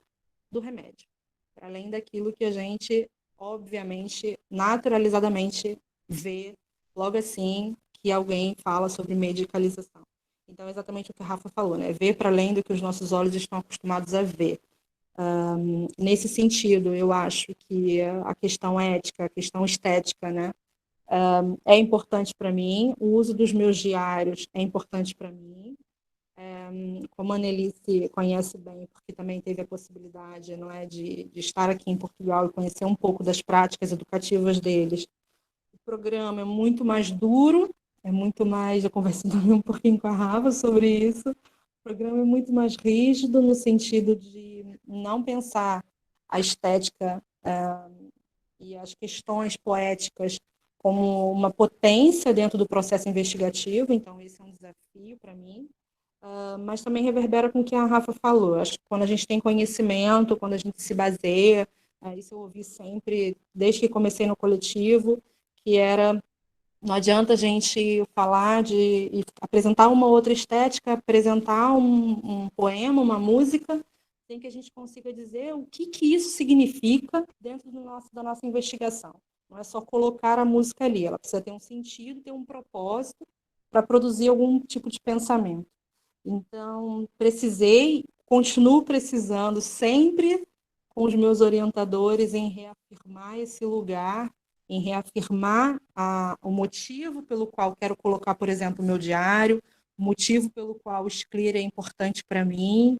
do remédio, para além daquilo que a gente, obviamente, naturalizadamente vê logo assim que alguém fala sobre medicalização. Então, é exatamente o que a Rafa falou, né? Ver para além do que os nossos olhos estão acostumados a ver. Nesse sentido, eu acho que a questão ética, a questão estética, né, é importante para mim. O uso dos meus diários é importante para mim. Como a Annelise conhece bem, porque também teve a possibilidade, não é, de estar aqui em Portugal e conhecer um pouco das práticas educativas deles. O programa é muito mais duro, é muito mais... Eu conversei também um pouquinho com a Rafa sobre isso. O programa é muito mais rígido no sentido de não pensar a estética e as questões poéticas como uma potência dentro do processo investigativo, então esse é um desafio para mim, mas também reverbera com o que a Rafa falou. Acho que quando a gente tem conhecimento, quando a gente se baseia, isso eu ouvi sempre, desde que comecei no coletivo, que era, não adianta a gente falar e apresentar uma outra estética, apresentar um poema, uma música, sem que a gente consiga dizer o que isso significa dentro da nossa investigação. Não é só colocar a música ali, ela precisa ter um sentido, ter um propósito para produzir algum tipo de pensamento. Então, continuo precisando sempre com os meus orientadores em reafirmar esse lugar, em reafirmar o motivo pelo qual quero colocar, por exemplo, o meu diário, o motivo pelo qual o SCLIR é importante para mim.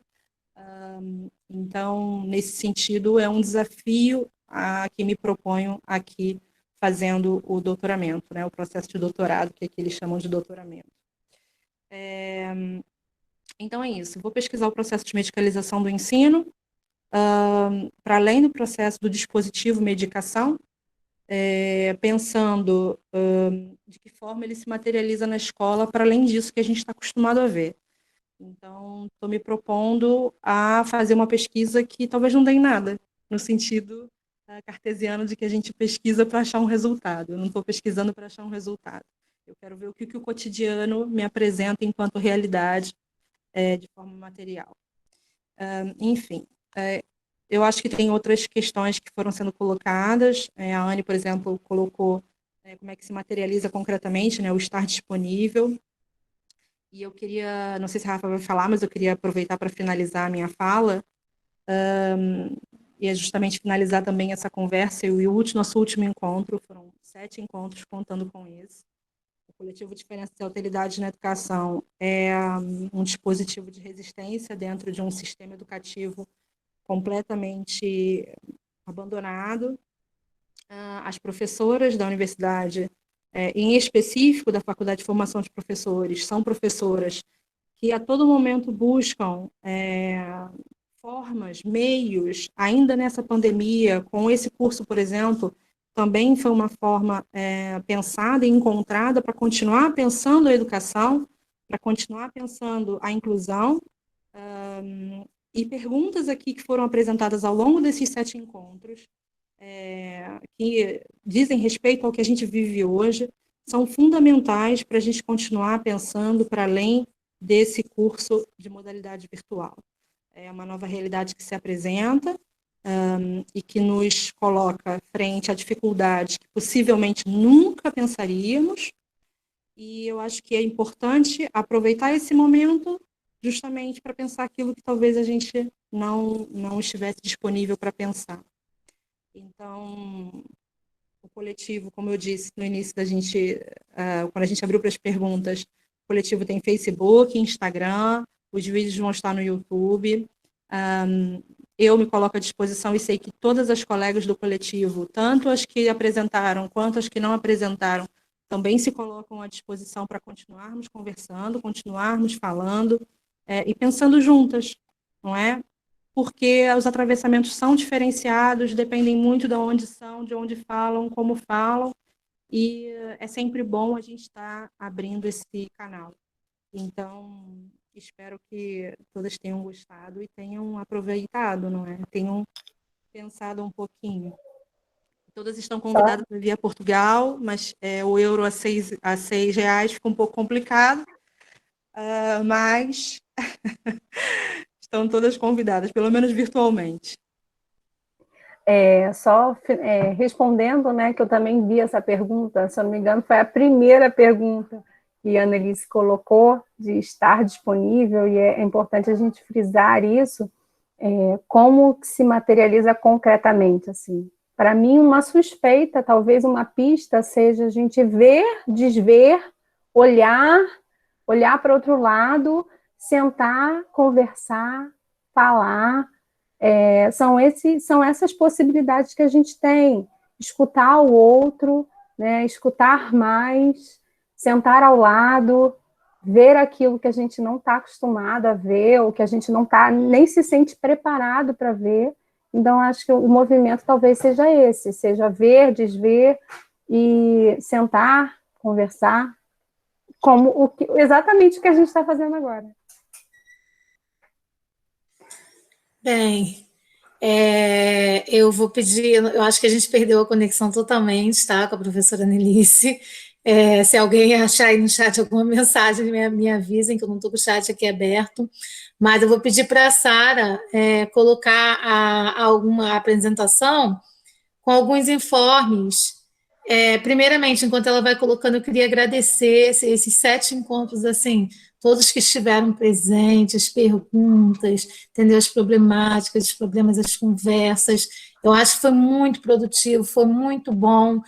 Então, nesse sentido, é um desafio a que me proponho aqui fazendo o doutoramento, né, o processo de doutorado, que aqui eles chamam de doutoramento. Então, é isso. Vou pesquisar o processo de medicalização do ensino, para além do processo do dispositivo medicação, pensando de que forma ele se materializa na escola, para além disso que a gente está acostumado a ver. Então, estou me propondo a fazer uma pesquisa que talvez não dê em nada, no sentido cartesiano de que a gente pesquisa para achar um resultado. Eu não estou pesquisando para achar um resultado. Eu quero ver o que o cotidiano me apresenta enquanto realidade de forma material. Enfim, eu acho que tem outras questões que foram sendo colocadas. A Anne, por exemplo, colocou como é que se materializa concretamente, né, o estar disponível. E eu queria, não sei se a Rafa vai falar, mas eu queria aproveitar para finalizar a minha fala, e é justamente finalizar também essa conversa. Nosso último encontro, foram 7 encontros contando com esse. O coletivo Diferenças e Alteridades na Educação é um dispositivo de resistência dentro de um sistema educativo completamente abandonado. As professoras da universidade, em específico da Faculdade de Formação de Professores, são professoras que a todo momento buscam formas, meios, ainda nessa pandemia, com esse curso, por exemplo, também foi uma forma pensada e encontrada para continuar pensando a educação, para continuar pensando a inclusão, e perguntas aqui que foram apresentadas ao longo desses 7 encontros, que dizem respeito ao que a gente vive hoje, são fundamentais para a gente continuar pensando para além desse curso de modalidade virtual. É uma nova realidade que se apresenta e que nos coloca frente a dificuldades que possivelmente nunca pensaríamos, e eu acho que é importante aproveitar esse momento justamente para pensar aquilo que talvez a gente não estivesse disponível para pensar. Então, o coletivo, como eu disse no início da gente, quando a gente abriu para as perguntas, o coletivo tem Facebook, Instagram, os vídeos vão estar no YouTube. Eu me coloco à disposição e sei que todas as colegas do coletivo, tanto as que apresentaram quanto as que não apresentaram, também se colocam à disposição para continuarmos conversando, continuarmos falando e pensando juntas, não é? Porque os atravessamentos são diferenciados, dependem muito de onde são, de onde falam, como falam, e é sempre bom a gente estar abrindo esse canal. Então, espero que todas tenham gostado e tenham aproveitado, não é? Tenham pensado um pouquinho. Todas estão convidadas para vir a Portugal, mas o euro a R$ 6 fica um pouco complicado, mas estão todas convidadas, pelo menos virtualmente. Respondendo, né, que eu também vi essa pergunta, se eu não me engano, foi a primeira pergunta que a Annelise colocou, de estar disponível, e é importante a gente frisar isso, como que se materializa concretamente, assim. Para mim, uma suspeita, talvez uma pista, seja a gente ver, desver, olhar para outro lado, sentar, conversar, falar. São essas possibilidades que a gente tem. Escutar o outro, né, escutar mais, sentar ao lado, ver aquilo que a gente não está acostumado a ver, ou que a gente não está, nem se sente preparado para ver. Então, acho que o movimento talvez seja esse, seja ver, desver e sentar, conversar, exatamente o que a gente está fazendo agora. Bem, eu vou pedir, eu acho que a gente perdeu a conexão totalmente, tá, com a professora Annelise. Se alguém achar aí no chat alguma mensagem, me avisem, que eu não estou com o chat aqui aberto. Mas eu vou pedir para a Sara colocar alguma apresentação com alguns informes. Primeiramente, enquanto ela vai colocando, eu queria agradecer esses 7 encontros, assim, todos que estiveram presentes, as perguntas, entendeu? As problemáticas, os problemas, as conversas. Eu acho que foi muito produtivo, foi muito bom.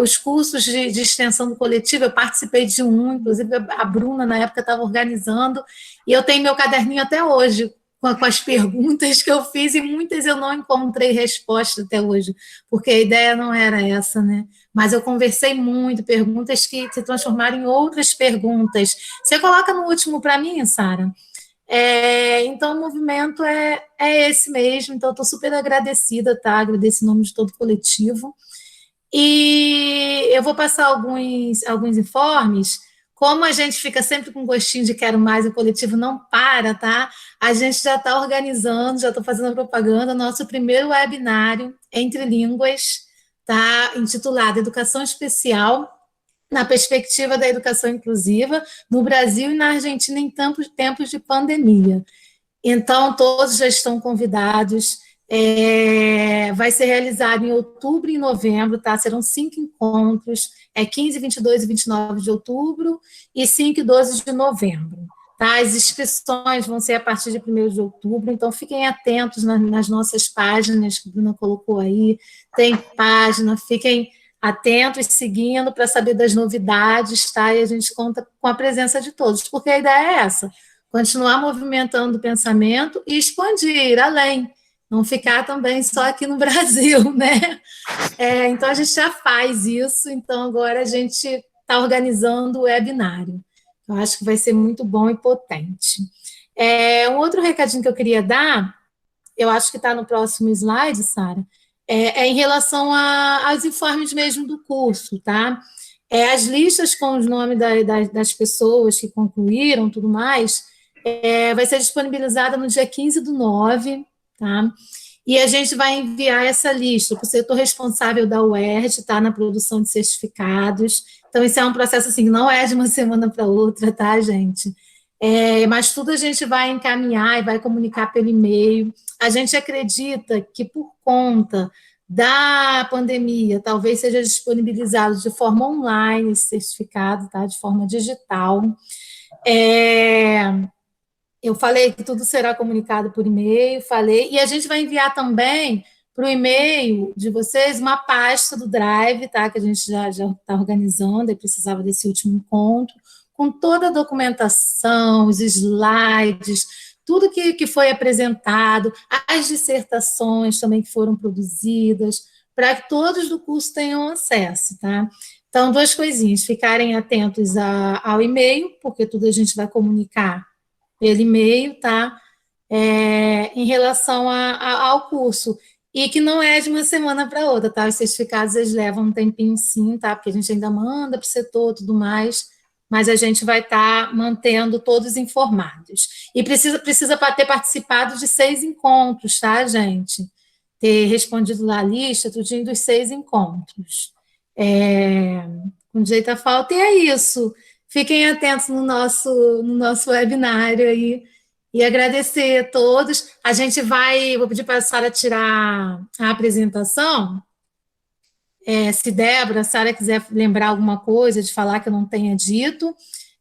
Os cursos de extensão do coletivo, eu participei de um, inclusive a Bruna, na época, estava organizando, e eu tenho meu caderninho até hoje, com as perguntas que eu fiz, e muitas eu não encontrei resposta até hoje, porque a ideia não era essa, né? Mas eu conversei muito, perguntas que se transformaram em outras perguntas. Você coloca no último para mim, Sara? Então, o movimento é esse mesmo, então eu estou super agradecida, tá? Agradeço em nome de todo o coletivo. E eu vou passar alguns informes. Como a gente fica sempre com gostinho de quero mais, o coletivo não para, tá? A gente já está organizando, já estou fazendo a propaganda, nosso primeiro webinário entre línguas, tá? Intitulado Educação Especial na Perspectiva da Educação Inclusiva no Brasil e na Argentina em tempos de pandemia. Então, todos já estão convidados. Vai ser realizado em outubro e novembro, tá? Serão 5 encontros, 15, 22 e 29 de outubro e 5 e 12 de novembro. Tá? As inscrições vão ser a partir de 1º de outubro, então fiquem atentos nas nossas páginas que a Bruna colocou aí, tem página, fiquem atentos, seguindo para saber das novidades, tá? E a gente conta com a presença de todos, porque a ideia é essa, continuar movimentando o pensamento e expandir além, não ficar também só aqui no Brasil, né? Então, a gente já faz isso, então agora a gente está organizando o webinário. Eu acho que vai ser muito bom e potente. Um outro recadinho que eu queria dar, eu acho que está no próximo slide, Sara, em relação aos informes mesmo do curso, tá? As listas com os nomes das pessoas que concluíram, tudo mais, vai ser disponibilizada no dia 15/9, tá? E a gente vai enviar essa lista para o setor responsável da UERJ, tá? Na produção de certificados. Então, isso é um processo assim, não é de uma semana para outra, tá, gente? Mas tudo a gente vai encaminhar e vai comunicar pelo e-mail. A gente acredita que, por conta da pandemia, talvez seja disponibilizado de forma online esse certificado, tá? De forma digital. Eu falei que tudo será comunicado por e-mail, e a gente vai enviar também para o e-mail de vocês uma pasta do Drive, tá? Que a gente já está organizando, e precisava desse último encontro, com toda a documentação, os slides, tudo que foi apresentado, as dissertações também que foram produzidas, para que todos do curso tenham acesso, tá? Então, duas coisinhas, ficarem atentos ao e-mail, porque tudo a gente vai comunicar pelo e-mail, tá? Em relação ao curso. E que não é de uma semana para outra, tá? Os certificados, eles levam um tempinho sim, tá? Porque a gente ainda manda para o setor e tudo mais, mas a gente vai estar mantendo todos informados. E precisa ter participado de 6 encontros, tá, gente? Ter respondido lá a lista, tudinho dos 6 encontros. Com direito à falta, e é isso. Fiquem atentos no nosso webinário aí, e agradecer a todos. Vou pedir para a Sara tirar a apresentação. Se Débora, a Sara quiser lembrar alguma coisa, de falar que eu não tenha dito.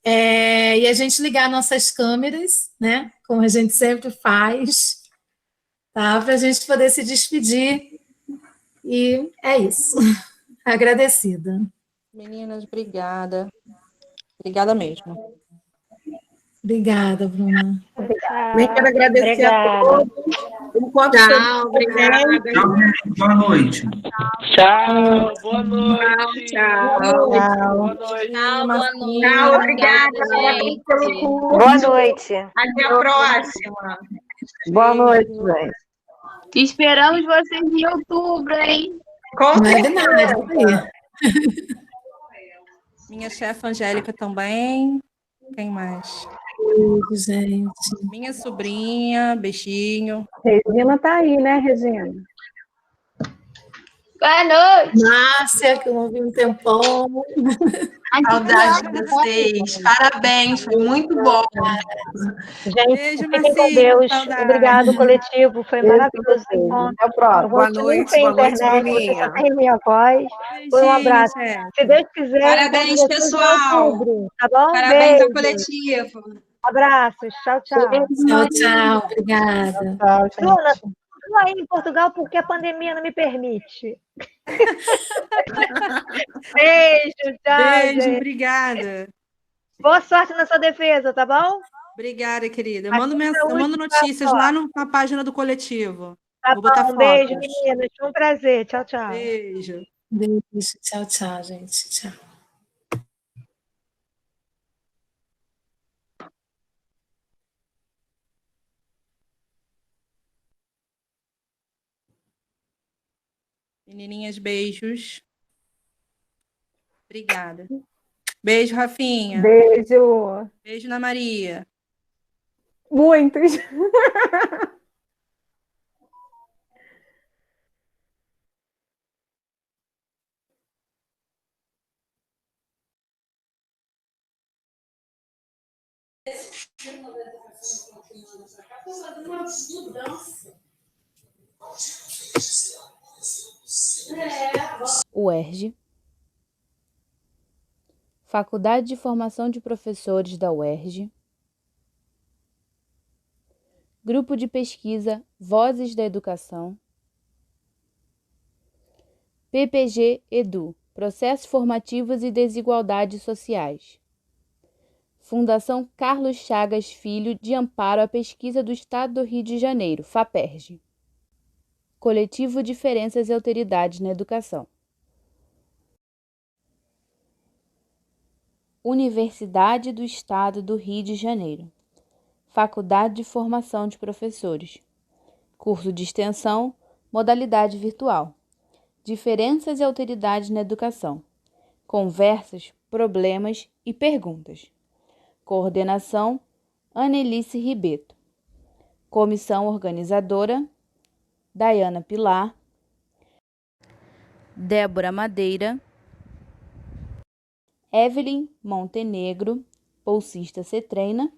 E a gente ligar nossas câmeras, né? Como a gente sempre faz, tá? Para a gente poder se despedir. E é isso. Agradecida. Meninas, obrigada. Obrigada mesmo. Obrigada, Bruna. Nem quero agradecer a todos. Tchau, obrigada. Tchau, gente. Boa noite. Tchau, boa noite. Tchau. Boa noite. Tchau, obrigada. Parabéns pelo curso. Boa noite. Até a próxima. Boa noite, gente. Esperamos vocês em outubro, hein? Não é de nada. Minha chefe Angélica também. Quem mais? Gente. Minha sobrinha, beijinho. Regina tá aí, né, Regina? Boa noite. Márcia, que eu não vi um tempão. Saudade de vocês. Parabéns, foi muito bom. Gente, Beijo, fiquem com Marcinho, Deus. saudade. Obrigado, coletivo. Foi maravilhoso. Até o próximo. Boa noite, internet, você só tem minha voz. Foi um Beijinho, abraço. chefe. Se Deus quiser. Parabéns, estamos aqui em pessoal. outubro, tá bom? Parabéns ao Beijo. coletivo. Abraços. Tchau, tchau. Tchau, tchau. Obrigada. Tchau, gente. Bruna, estou aí em Portugal porque a pandemia não me permite. Beijo, tchau, Beijo, gente. obrigada. Boa sorte na sua defesa, tá bom? Obrigada, querida. Eu Aqui mando, é eu mando última notícias só. lá na página do coletivo. Tá Vou botar bom, beijo, fotos. meninas. Foi um prazer. Tchau, tchau. Beijo. Beijo. Tchau, tchau, gente. Tchau. Menininhas, beijos. Obrigada. Beijo, Rafinha. Beijo. Beijo na Maria. Muitos. UERJ, Faculdade de Formação de Professores da UERJ, Grupo de Pesquisa Vozes da Educação, PPG Edu, Processos Formativos e Desigualdades Sociais, Fundação Carlos Chagas Filho de Amparo à Pesquisa do Estado do Rio de Janeiro, FAPERJ, Coletivo Diferenças e Alteridades na Educação. Universidade do Estado do Rio de Janeiro, Faculdade de Formação de Professores, Curso de Extensão, Modalidade Virtual, Diferenças e Alteridades na Educação, Conversas, Problemas e Perguntas. Coordenação, Anelice Ribeto. Comissão Organizadora, Dayana Pilar, Débora Madeira, Evelyn Montenegro, bolsista CETREINA,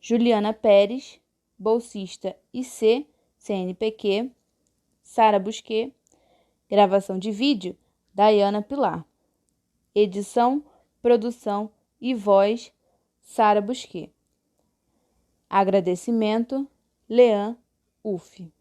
Juliana Pérez, bolsista IC, CNPq, Sara Busquet, gravação de vídeo, Dayana Pilar, edição, produção e voz, Sara Busquet. Agradecimento, Lean Uf.